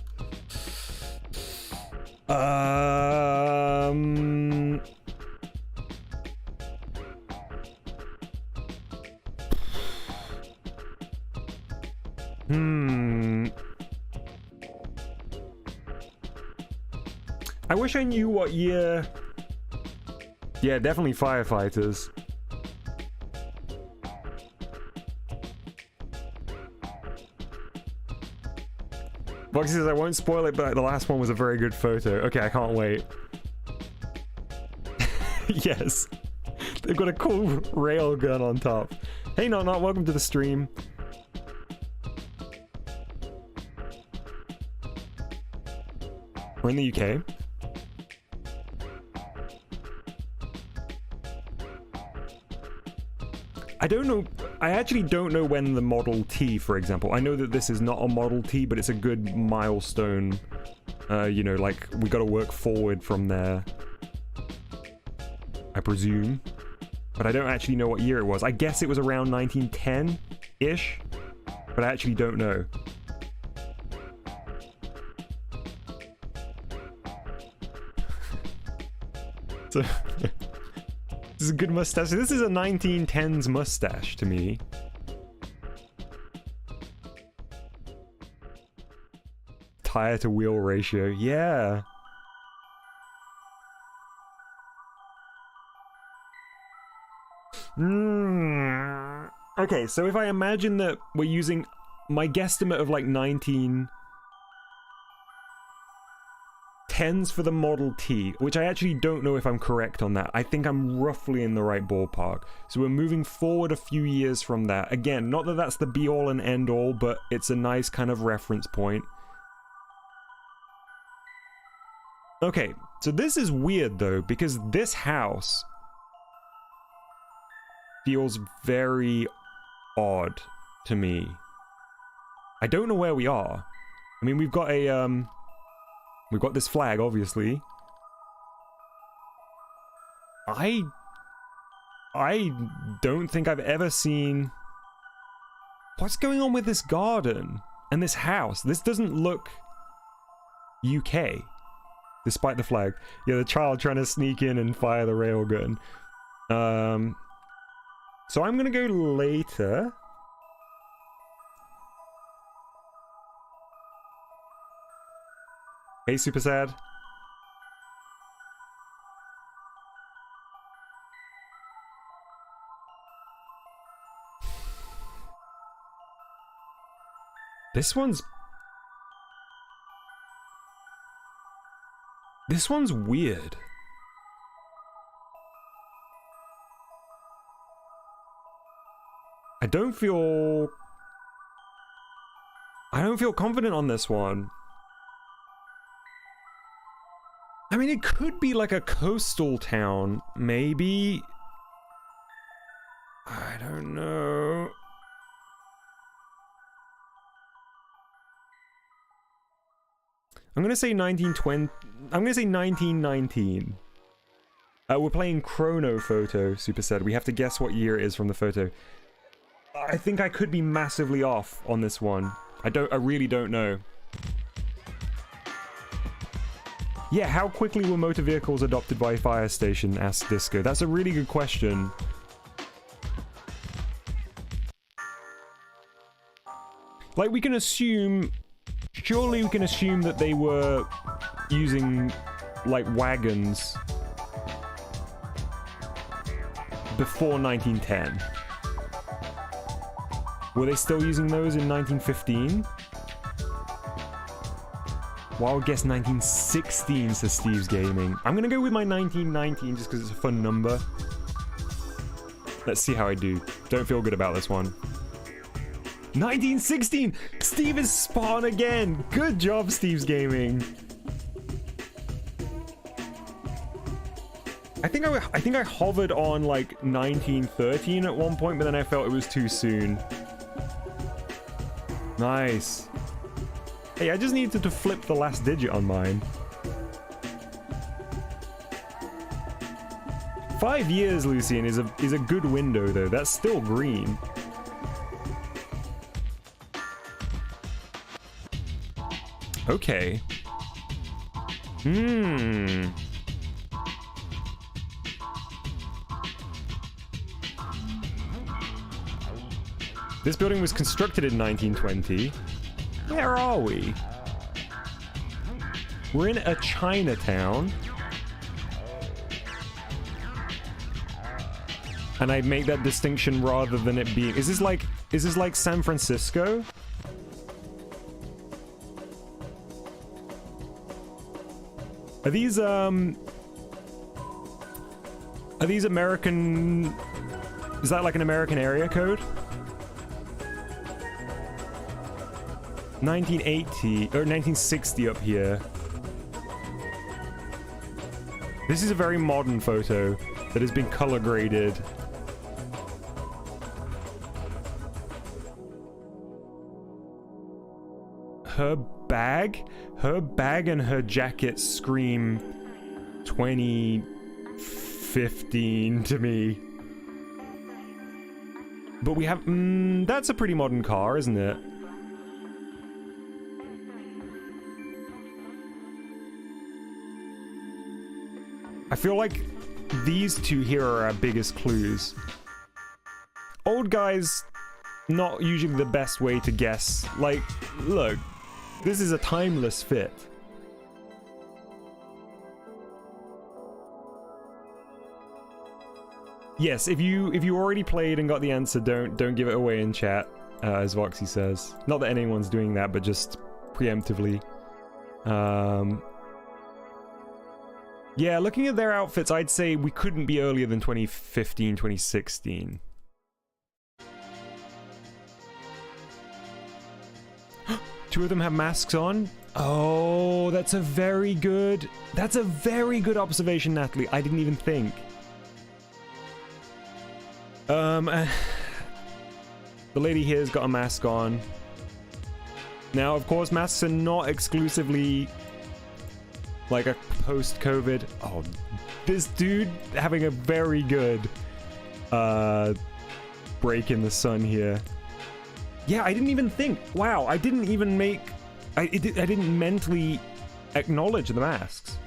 A: I wish I knew what year. Yeah, definitely firefighters. Boxy says I won't spoil it, but the last one was a very good photo. Okay, I can't wait. Yes. They've got a cool rail gun on top. Hey, Not, welcome to the stream. We're in the UK. I don't know. I actually don't know when the Model T, for example. I know that this is not a Model T, but it's a good milestone. You know, like, we gotta work forward from there. I presume. But I don't actually know what year it was. I guess it was around 1910-ish. But I actually don't know. So... This is a good mustache. This is a 1910s mustache to me. Tire to wheel ratio. Yeah. Okay, so if I imagine that we're using my guesstimate of like 1910s for the Model T, which I actually don't know if I'm correct on that. I think I'm roughly in the right ballpark. So we're moving forward a few years from that. Again, not that that's the be-all and end-all, but it's a nice kind of reference point. Okay, so this is weird though, because this house feels very odd to me. I don't know where we are. I mean, we've got a, we've got this flag, obviously. I don't think I've ever seen... What's going on with this garden and this house? This doesn't look UK, despite the flag. Yeah, the child trying to sneak in and fire the railgun. So I'm gonna go later. Hey, Super Sad. This one's weird. I don't feel confident on this one. I mean, it could be like a coastal town, maybe. I don't know. I'm gonna say 1920. I'm gonna say 1919. We're playing chronophoto, Super said. We have to guess what year it is from the photo. I think I could be massively off on this one. I really don't know. Yeah, how quickly were motor vehicles adopted by fire station? Asked Disco. That's a really good question. Like, we can assume... Surely we can assume that they were using, like, wagons before 1910. Were they still using those in 1915? Well, I would guess 1916, says Steve's Gaming. I'm gonna go with my 1919 just because it's a fun number. Let's see how I do. Don't feel good about this one. 1916! Steve is spot on again! Good job, Steve's Gaming! I think I hovered on like 1913 at one point, but then I felt it was too soon. Nice. Hey, I just needed to flip the last digit on mine. 5 years, Lucian, is a good window though. That's still green. Okay. This building was constructed in 1920. Where are we? We're in a Chinatown. And I make that distinction rather than it being... Is this like San Francisco? Are these American... Is that like an American area code? 1980 or 1960 up here. This is a very modern photo that has been color graded. Her bag and her jacket scream 2015 to me. But we have that's a pretty modern car, isn't it? I feel like these two here are our biggest clues. Old guys, not usually the best way to guess. Like, look, this is a timeless fit. Yes, if you already played and got the answer, don't give it away in chat, as Voxy says. Not that anyone's doing that, but just preemptively. Yeah, looking at their outfits, I'd say we couldn't be earlier than 2015, 2016. Two of them have masks on? Oh, that's a very good observation, Natalie. I didn't even think. The lady here's got a mask on. Now, of course, masks are not exclusively like a post-COVID. Oh, this dude having a very good break in the sun here. Yeah, I didn't even think. Wow, I didn't even make... I didn't mentally acknowledge the masks.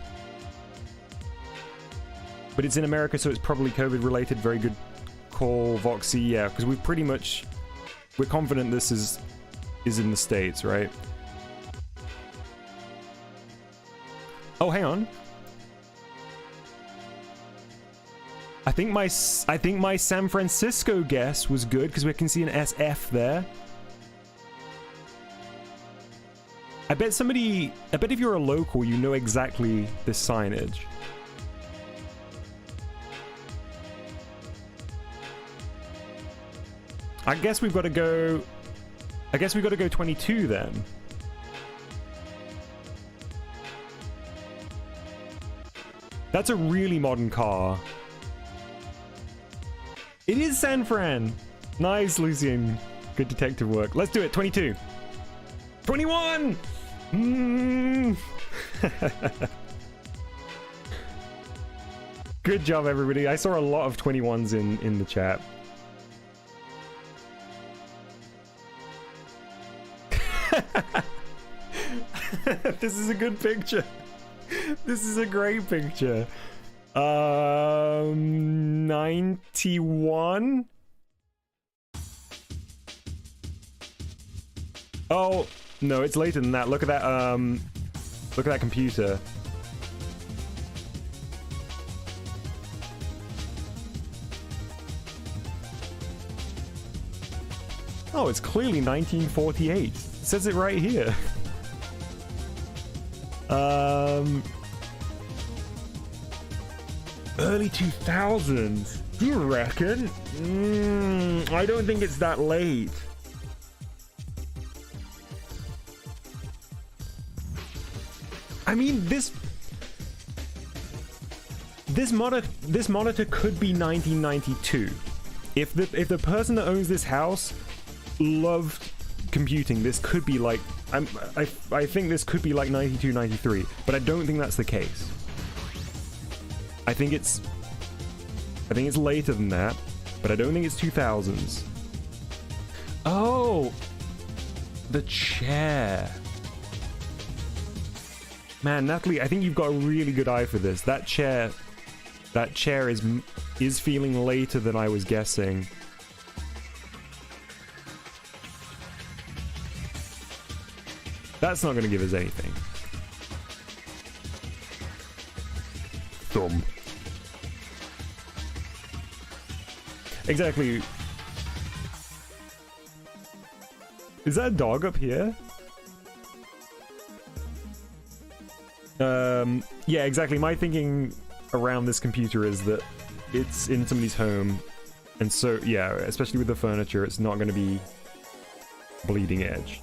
A: But it's in America, so it's probably COVID-related. Very good call, Voxy. Yeah, because we're confident this is in the States, right? Oh, hang on. I think my San Francisco guess was good because we can see an SF there. I bet if you're a local, you know exactly this signage. I guess we've got to go 22 then. That's a really modern car. It is San Fran. Nice, Lucian. Good detective work. Let's do it. 22. 21! Good job, everybody. I saw a lot of 21s in the chat. This is a good picture. This is a great picture. 91? Oh, no, it's later than that. Look at that, look at that computer. Oh, it's clearly 1948. It says it right here. Early 2000s. Do you reckon? I don't think it's that late. I mean, this monitor could be 1992. If the person that owns this house loved computing, this could be like, I think this could be like 92, 93, but I don't think that's the case. I think it's later than that, but I don't think it's 2000s. Oh, the chair. Man, Natalie, I think you've got a really good eye for this. That chair is feeling later than I was guessing. That's not going to give us anything. Thumb. Exactly. Is that a dog up here? Yeah, exactly. My thinking around this computer is that it's in somebody's home, and so, yeah, especially with the furniture, it's not going to be bleeding edge.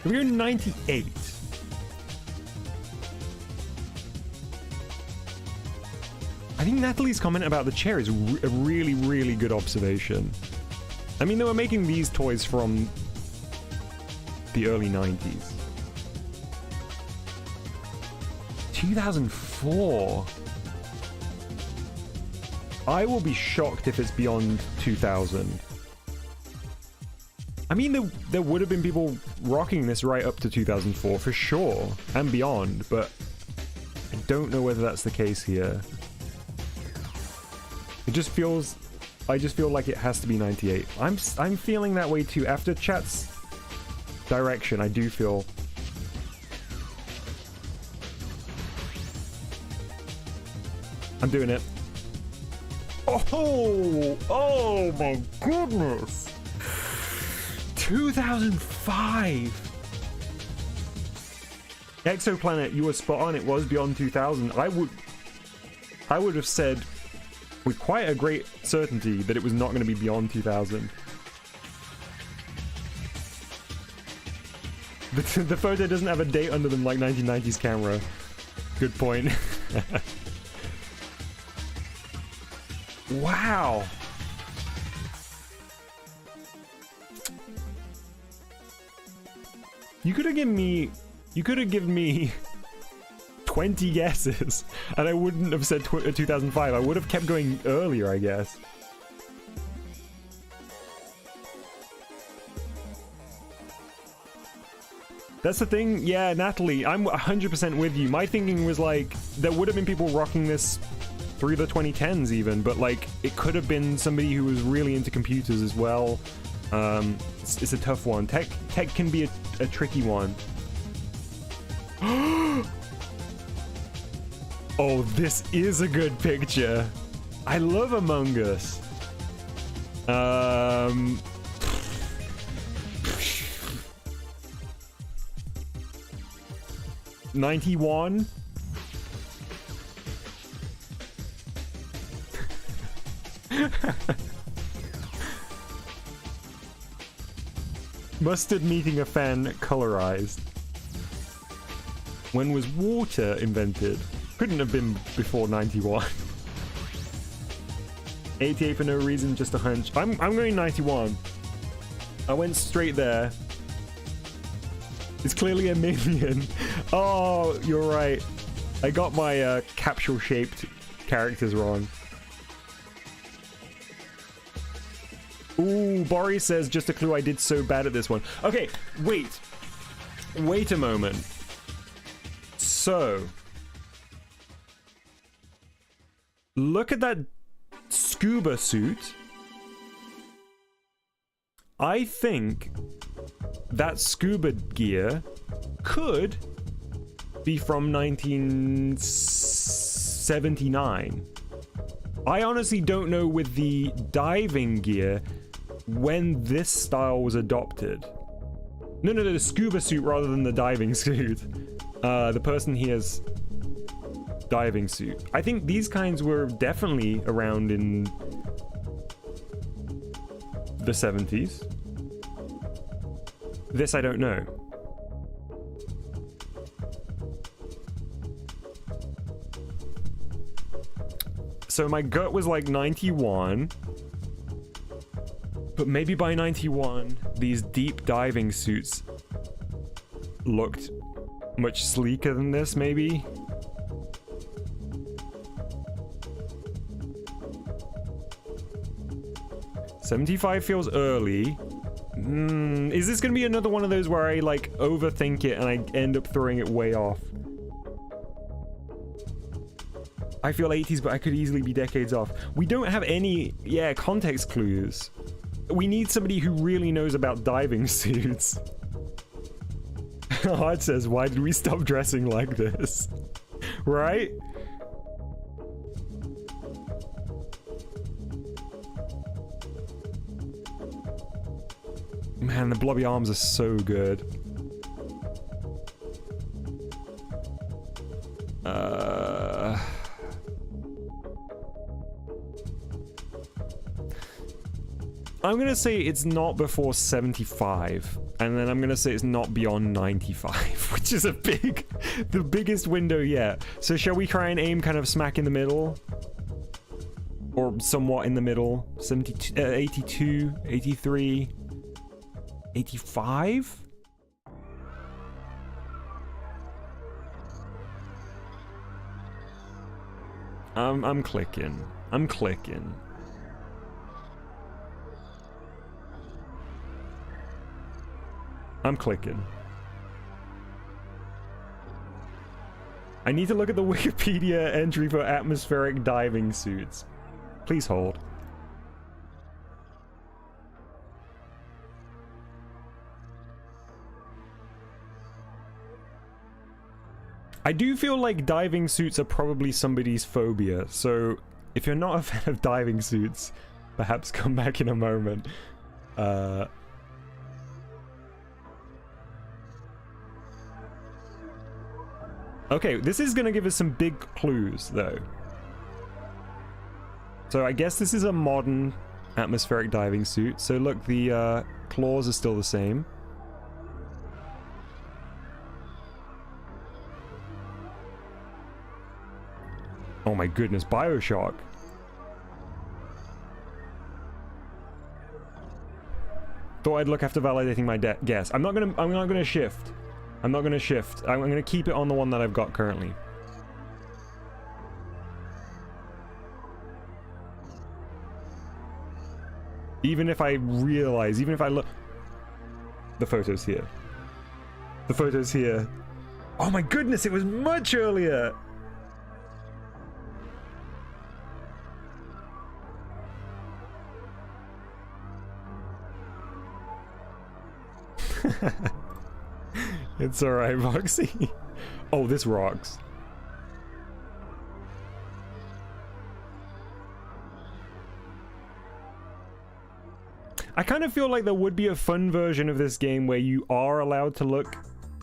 A: We're in 98. I think Natalie's comment about the chair is a really, really good observation. I mean, they were making these toys from the early 90s. 2004. I will be shocked if it's beyond 2000. I mean, there would have been people rocking this right up to 2004 for sure, and beyond, but I don't know whether that's the case here. It just feels, I just feel like it has to be 98. I'm feeling that way too. After chat's direction, I do feel. I'm doing it. Oh my goodness. 2005. Exoplanet, you were spot on. It was beyond 2000. I would have said with quite a great certainty that it was not going to be beyond 2000. The photo doesn't have a date under them like 1990s camera. Good point. Wow. You could have given me 20 guesses and I wouldn't have said 2005. I would have kept going earlier, I guess. That's the thing. Yeah, Natalie, I'm 100% with you. My thinking was like, there would have been people rocking this through the 2010s even, but like, it could have been somebody who was really into computers as well. It's a tough one. Tech can be a tricky one. Oh, this is a good picture. I love Among Us. 91. Mustard meeting a fan colorized. When was water invented? Couldn't have been before 91. 88 for no reason, just a hunch. I'm going 91. I went straight there. It's clearly a minion. Oh, you're right. I got my capsule-shaped characters wrong. Ooh, Boris says, just a clue, I did so bad at this one. Okay, wait. Wait a moment. So, look at that scuba suit. I think that scuba gear could be from 1979. I honestly don't know with the diving gear when this style was adopted. No, the scuba suit rather than the diving suit. The person here's diving suit. I think these kinds were definitely around in the 70s. This I don't know. So my gut was like 91. But maybe by 91, these deep diving suits looked much sleeker than this, maybe? $75 feels early. Is this gonna be another one of those where I like overthink it and I end up throwing it way off? I feel 80s, but I could easily be decades off. We don't have any, context clues. We need somebody who really knows about diving suits. Hard says, why did we stop dressing like this? Right? Man, the blobby arms are so good. I'm gonna say it's not before 75, and then I'm gonna say it's not beyond 95, which is the biggest window yet. So shall we try and aim kind of smack in the middle? Or somewhat in the middle? 72, 82, 83, 85? I'm clicking. I'm clicking. I'm clicking. I need to look at the Wikipedia entry for atmospheric diving suits. Please hold. I do feel like diving suits are probably somebody's phobia, so if you're not a fan of diving suits, perhaps come back in a moment. Okay, this is gonna give us some big clues, though. So I guess this is a modern atmospheric diving suit. So look, the claws are still the same. Oh my goodness, Bioshock. Thought I'd look after validating my guess. I'm not gonna shift. I'm not gonna shift. I'm gonna keep it on the one that I've got currently. Even if I realize, even if I look... The photo's here. The photo's here. Oh my goodness, it was much earlier! It's alright, Voxy. Oh, this rocks. I kind of feel like there would be a fun version of this game where you are allowed to look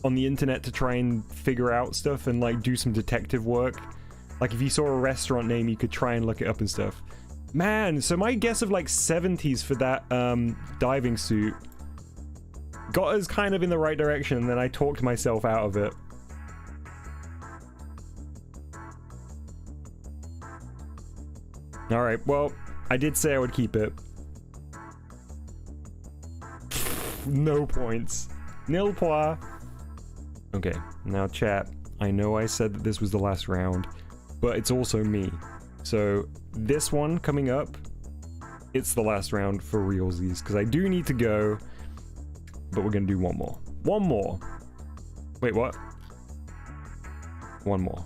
A: on the internet to try and figure out stuff and like do some detective work. Like if you saw a restaurant name, you could try and look it up and stuff. Man, so my guess of like 70s for that diving suit got us kind of in the right direction, and then I talked myself out of it. Alright, well, I did say I would keep it. No points. Nil point. Okay, now chat. I know I said that this was the last round, but it's also me. So, this one coming up, it's the last round for realsies, because I do need to go. But we're gonna do one more. One more. Wait, what? One more.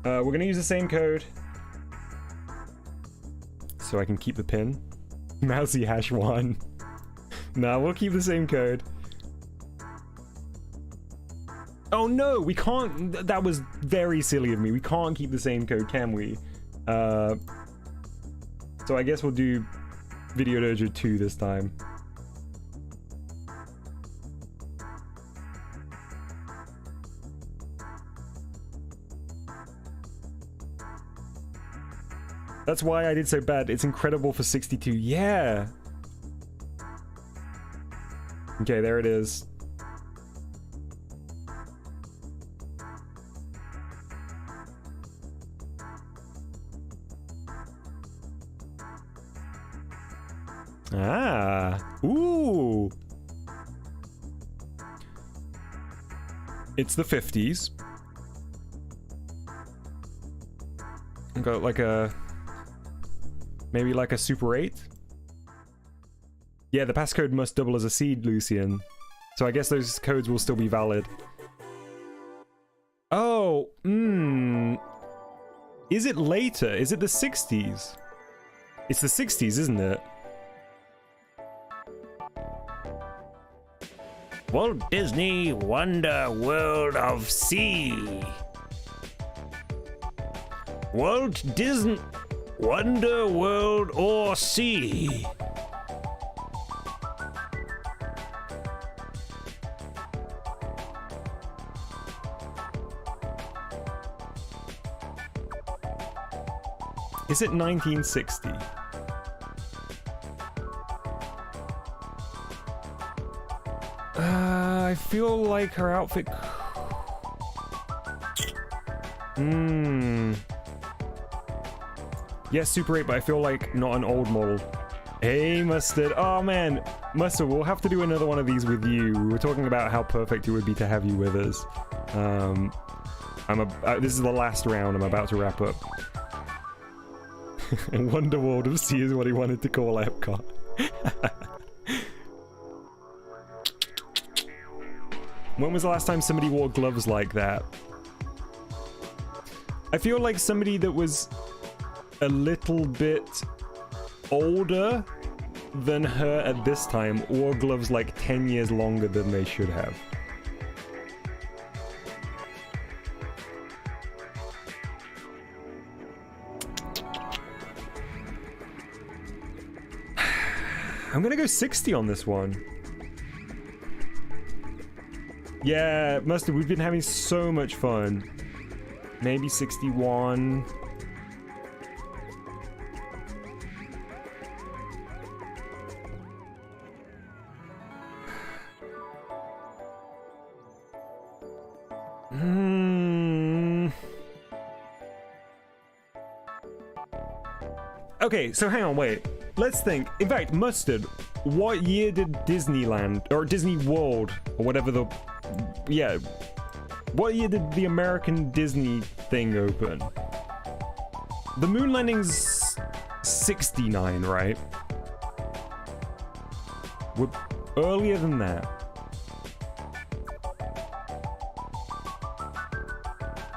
A: We're gonna use the same code. So I can keep the pin. Mousy hash 1. Nah, we'll keep the same code. Oh no, we can't. That was very silly of me. We can't keep the same code, can we? So I guess we'll do VideoDojo 2 this time. That's why I did so bad. It's incredible for 62. Yeah! Okay, there it is. Ah. Ooh. It's the 50s. Got like a... maybe like a Super 8? Yeah, the passcode must double as a seed, Lucian. So I guess those codes will still be valid. Oh, Is it later? Is it the 60s? It's the 60s, isn't it?
B: Walt Disney Wonder World of Sea. Walt Disney Wonder World or Sea.
A: Is it 1960? I feel like her outfit... Yes, Super 8, but I feel like not an old model. Hey, Mustard. Oh, man. Mustard, we'll have to do another one of these with you. We were talking about how perfect it would be to have you with us. This is the last round. I'm about to wrap up. Wonder World of Sea is what he wanted to call Epcot. When was the last time somebody wore gloves like that? I feel like somebody that was a little bit older than her at this time wore gloves like 10 years longer than they should have. I'm gonna go 60 on this one. Yeah, Mustard, we've been having so much fun. Maybe 61. Okay, so hang on, wait. Let's think. In fact, Mustard, what year did Disneyland, or Disney World, or whatever the... Yeah. What year did the American Disney thing open? The moon landing's 69, right? We're earlier than that.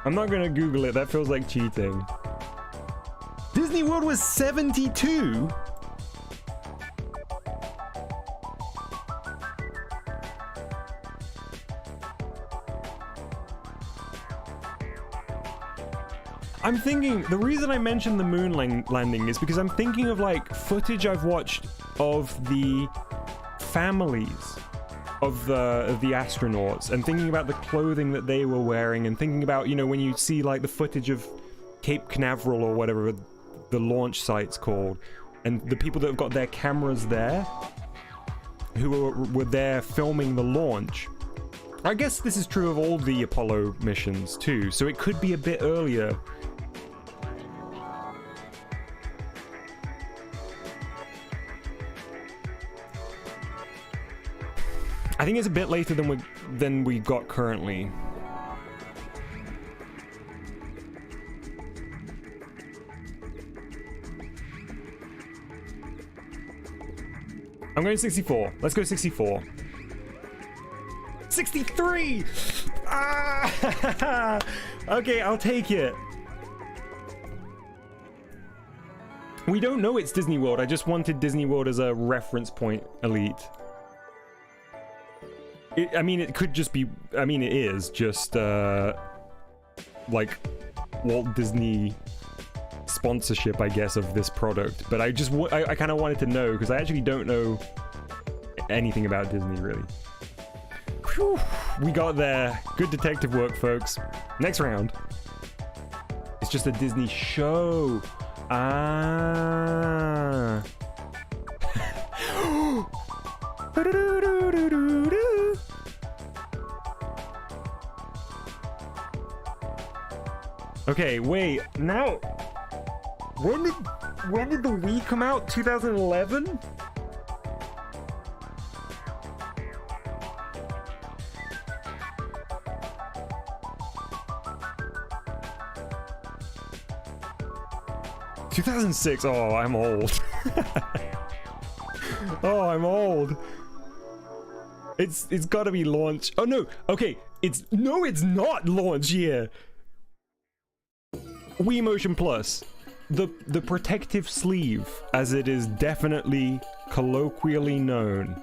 A: I'm not gonna Google it, that feels like cheating. Disney World was 72? I'm thinking, the reason I mentioned the moon landing is because I'm thinking of like footage I've watched of the families of the astronauts and thinking about the clothing that they were wearing and thinking about, you know, when you see like the footage of Cape Canaveral or whatever the launch site's called, and the people that have got their cameras there who were there filming the launch. I guess this is true of all the Apollo missions too, so it could be a bit earlier. I think it's a bit later than we got currently. I'm going 64. Let's go 64. 63! Ah! Okay, I'll take it. We don't know it's Disney World. I just wanted Disney World as a reference point, Elite. I mean, it could just be... I mean, it is just, like, Walt Disney sponsorship, I guess, of this product. But I just... I kind of wanted to know, because I actually don't know anything about Disney, really. Whew, we got there. Good detective work, folks. Next round. It's just a Disney show. Ah... Okay, wait, now... When did the Wii come out? 2011? 2006. Oh, I'm old. Oh, I'm old. It's got to be launch. Oh no. Okay. It's not launch year. Wii Motion Plus. The protective sleeve, as it is definitely colloquially known.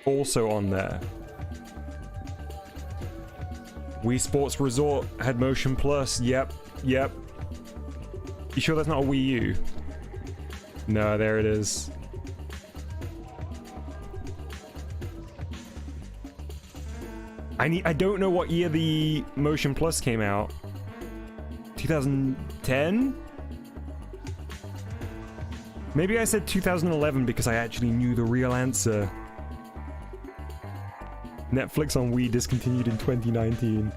A: Also on there. Wii Sports Resort had Motion Plus. Yep. You sure that's not a Wii U? No, there it is. I don't know what year the Motion Plus came out. 2010? Maybe I said 2011 because I actually knew the real answer. Netflix on Wii discontinued in 2019.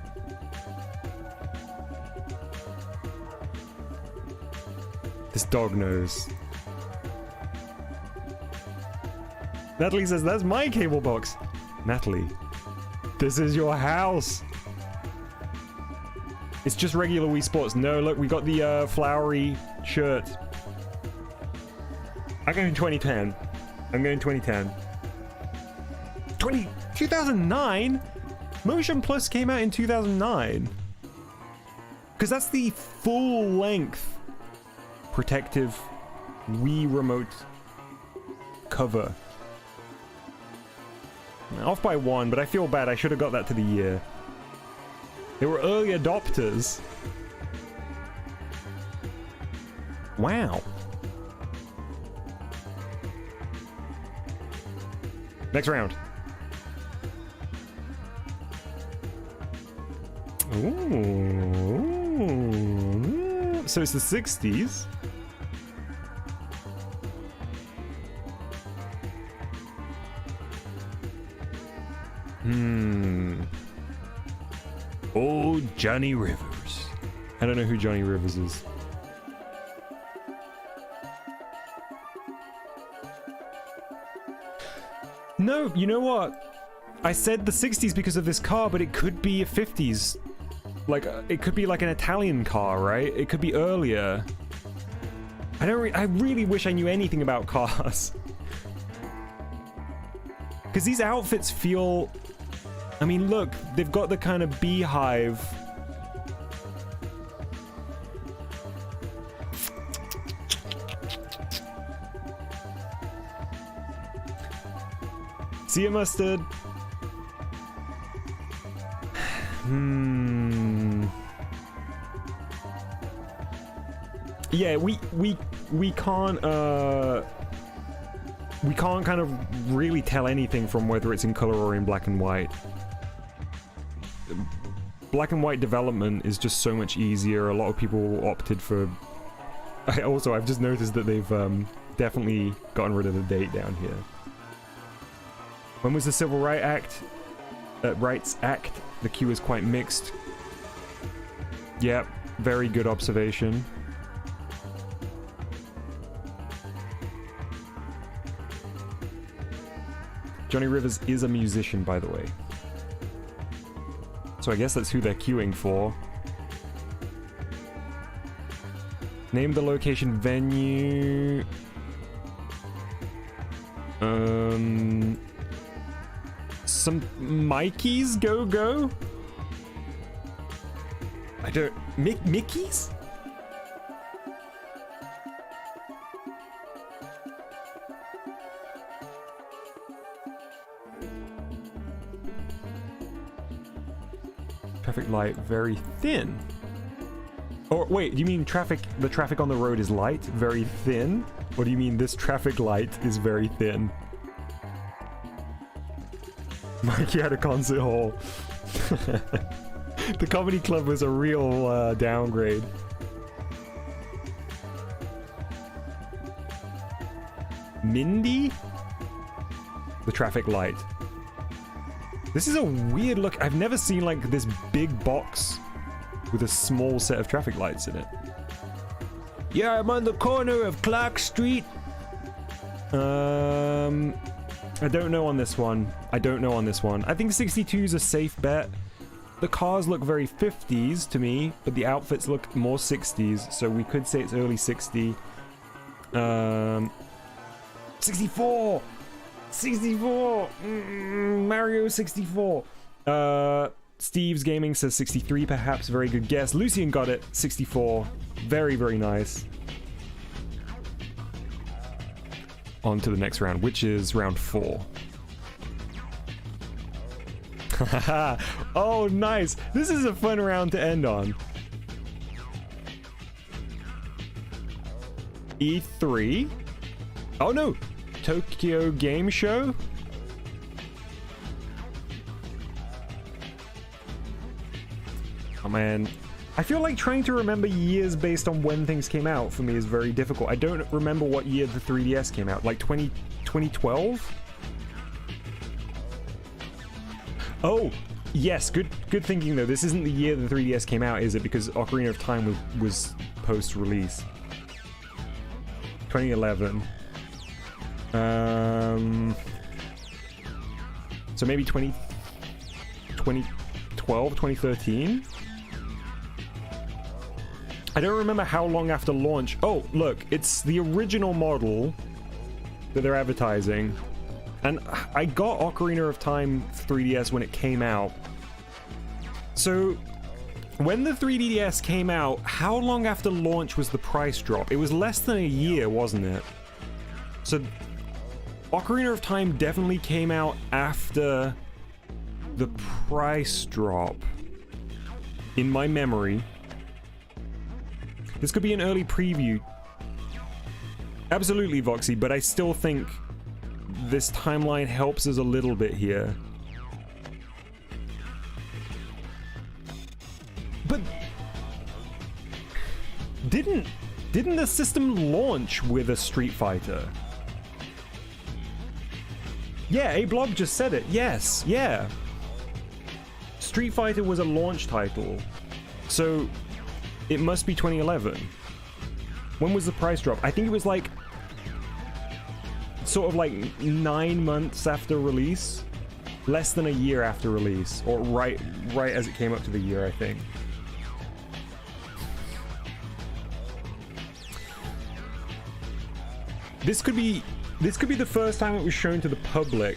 A: This dog knows. Natalie says, that's my cable box. Natalie, this is your house. It's just regular Wii Sports. No, look, we got the flowery shirt. I'm going 2010. I'm going 2010. 2009? Motion Plus came out in 2009. Because that's the full length protective Wii remote cover. Off by one, but I feel bad. I should have got that to the year. They were early adopters. Wow. Next round. Ooh. So it's the 60s.
B: Oh, Johnny Rivers.
A: I don't know who Johnny Rivers is. No, you know what? I said the 60s because of this car, but it could be a 50s. Like, it could be like an Italian car, right? It could be earlier. I really wish I knew anything about cars. Because these outfits feel... I mean, look, they've got the kind of beehive. See you, Mustard. Yeah, we can't kind of really tell anything from whether it's in color or in black and white. Black and white development is just so much easier. A lot of people opted for... I've just noticed that they've definitely gotten rid of the date down here. When was the Civil Rights Act? The queue is quite mixed. Yep, very good observation. Johnny Rivers is a musician, by the way. So I guess that's who they're queuing for. Name the location, venue. Some Mikey's Go-Go? I don't... Mickey's? Traffic light very thin. Or wait, do you mean the traffic on the road is light, very thin? Or do you mean this traffic light is very thin? Mikey had a concert hall. The comedy club was a real downgrade. Mindy? The traffic light. This is a weird look. I've never seen like this big box with a small set of traffic lights in it.
B: Yeah, I'm on the corner of Clark Street.
A: I don't know on this one. I think 62 is a safe bet. The cars look very 50s to me, but the outfits look more 60s, so we could say it's early 60. 64! 64! Mario 64! Steve's Gaming says 63 perhaps, very good guess. Lucian got it, 64. Very, very nice. On to the next round, which is round 4. Oh, nice. This is a fun round to end on. E3. Oh no, Tokyo Game Show. Oh man, I feel like trying to remember years based on when things came out for me is very difficult. I don't remember what year the 3DS came out, like 2012? Oh, yes, good thinking though. This isn't the year the 3DS came out, is it? Because Ocarina of Time was post-release. 2011. So maybe 2012, 2013? I don't remember how long after launch. Oh, look, it's the original model that they're advertising. And I got Ocarina of Time 3DS when it came out. So, when the 3DS came out, how long after launch was the price drop? It was less than a year, wasn't it? So, Ocarina of Time definitely came out after the price drop, in my memory. This could be an early preview. Absolutely, Voxy, but I still think this timeline helps us a little bit here. But didn't the system launch with a Street Fighter? Yeah, A Blob just said it. Yes, yeah. Street Fighter was a launch title. So it must be 2011. When was the price drop? I think it was like sort of like 9 months after release, less than a year after release, or right as it came up to the year, I think. This could be the first time it was shown to the public.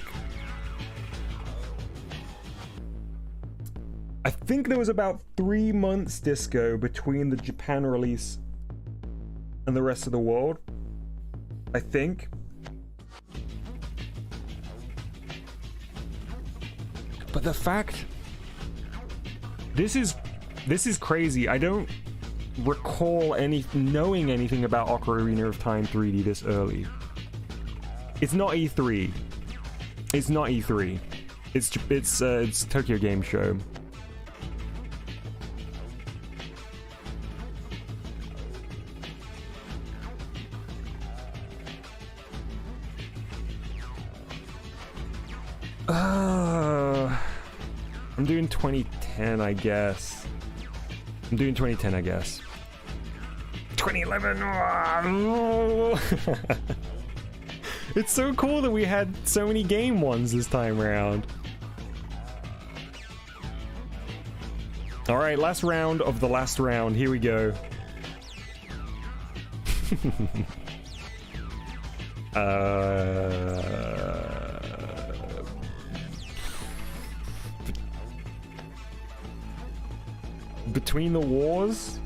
A: I think there was about 3 months, Disco, between the Japan release and the rest of the world. I think. But the fact, this is crazy. I don't recall knowing anything about Ocarina of Time 3D this early. It's not E3. It's not E3. It's Tokyo Game Show. I'm doing 2010, I guess. 2011. It's so cool that we had so many game ones this time around. All right, last round of the last round. Here we go. Between the Wars?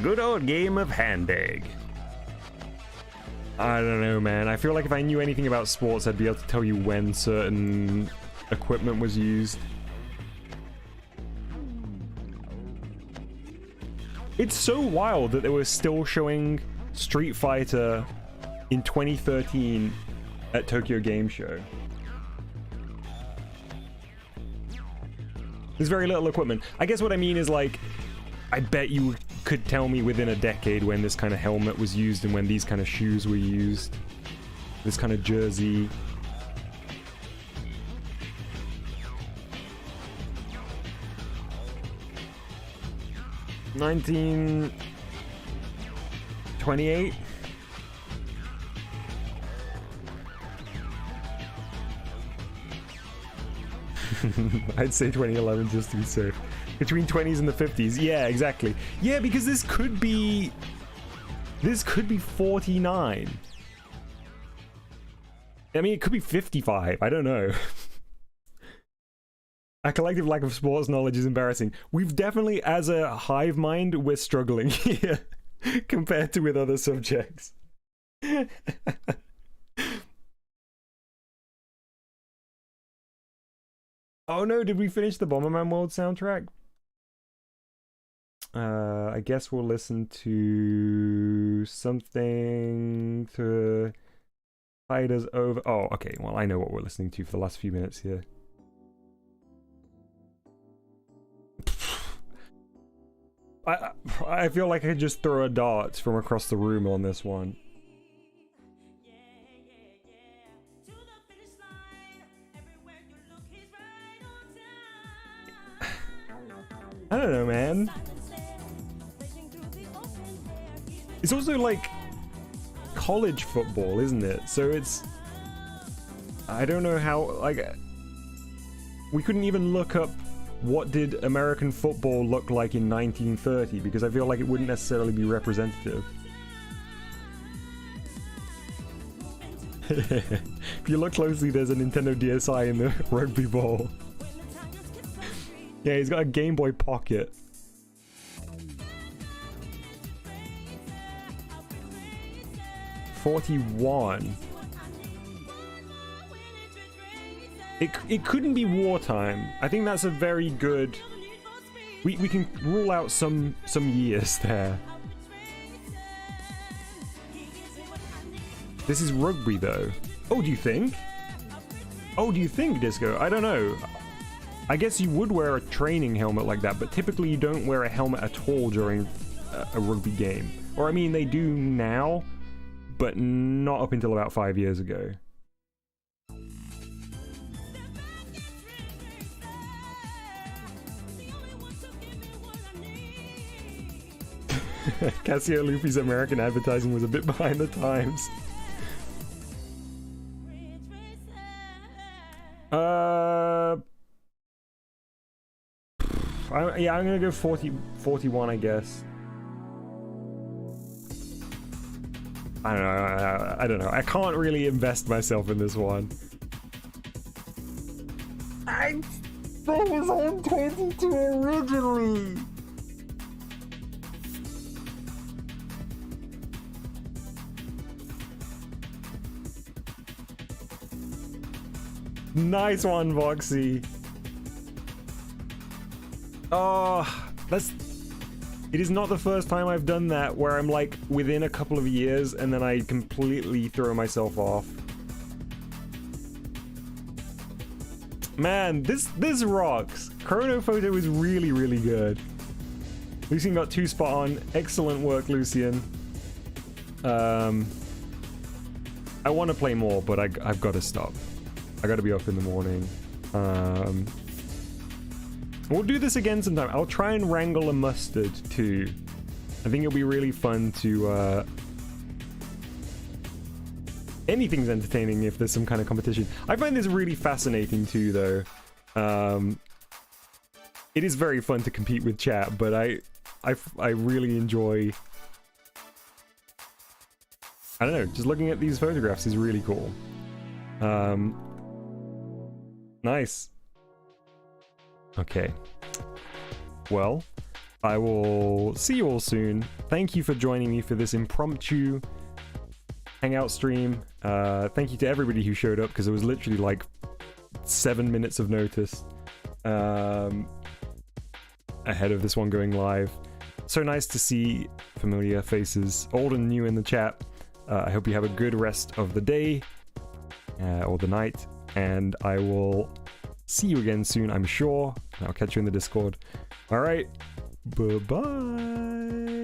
B: Good old game of handbag.
A: I don't know, man. I feel like if I knew anything about sports, I'd be able to tell you when certain equipment was used. It's so wild that they were still showing Street Fighter in 2013 at Tokyo Game Show. There's very little equipment. I guess what I mean is, like, I bet you could tell me within a decade when this kind of helmet was used and when these kind of shoes were used. This kind of jersey. $1928. I'd say 2011 just to be safe. Between 20s and the 50s. Yeah, exactly. Yeah, because this could be 49. I mean, it could be 55. I don't know. Our collective lack of sports knowledge is embarrassing. We've definitely, as a hive mind, we're struggling here compared to with other subjects. Oh no, did we finish the Bomberman World soundtrack? I guess we'll listen to something to tide us over. Oh, okay, well, I know what we're listening to for the last few minutes here. I feel like I could just throw a dart from across the room on this one. I don't know, man. It's also like college football, isn't it? So it's... I don't know how, like... We couldn't even look up what did American football look like in 1930, because I feel like it wouldn't necessarily be representative. If you look closely, there's a Nintendo DSi in the rugby ball. Yeah, he's got a Game Boy Pocket. $41. It couldn't be wartime. I think that's a very good... We can rule out some years there. This is rugby though. Oh, do you think? Oh, do you think, Disco? I don't know. I guess you would wear a training helmet like that, but typically you don't wear a helmet at all during a rugby game. Or I mean, they do now, but not up until about 5 years ago. Casio Luffy's American advertising was a bit behind the times. Yeah, I'm gonna go 41, I guess. I don't know. I can't really invest myself in this one. I was on 22 originally. Nice one, Voxy. Oh, it is not the first time I've done that where I'm like within a couple of years and then I completely throw myself off. Man, this rocks. Chronophoto is really, really good. Lucian got 2 spot on. Excellent work, Lucian. I want to play more, but I've got to stop. I got to be up in the morning. We'll do this again sometime. I'll try and wrangle a mustard too. I think it'll be really fun to... Anything's entertaining if there's some kind of competition. I find this really fascinating too, though. It is very fun to compete with chat, but I really enjoy... I don't know, just looking at these photographs is really cool. Nice. Okay. Well, I will see you all soon. Thank you for joining me for this impromptu hangout stream. Thank you to everybody who showed up, because it was literally like 7 minutes of notice ahead of this one going live. So nice to see familiar faces, old and new, in the chat. I hope you have a good rest of the day or the night, and I will see you again soon, I'm sure. I'll catch you in the Discord. All right, bye-bye.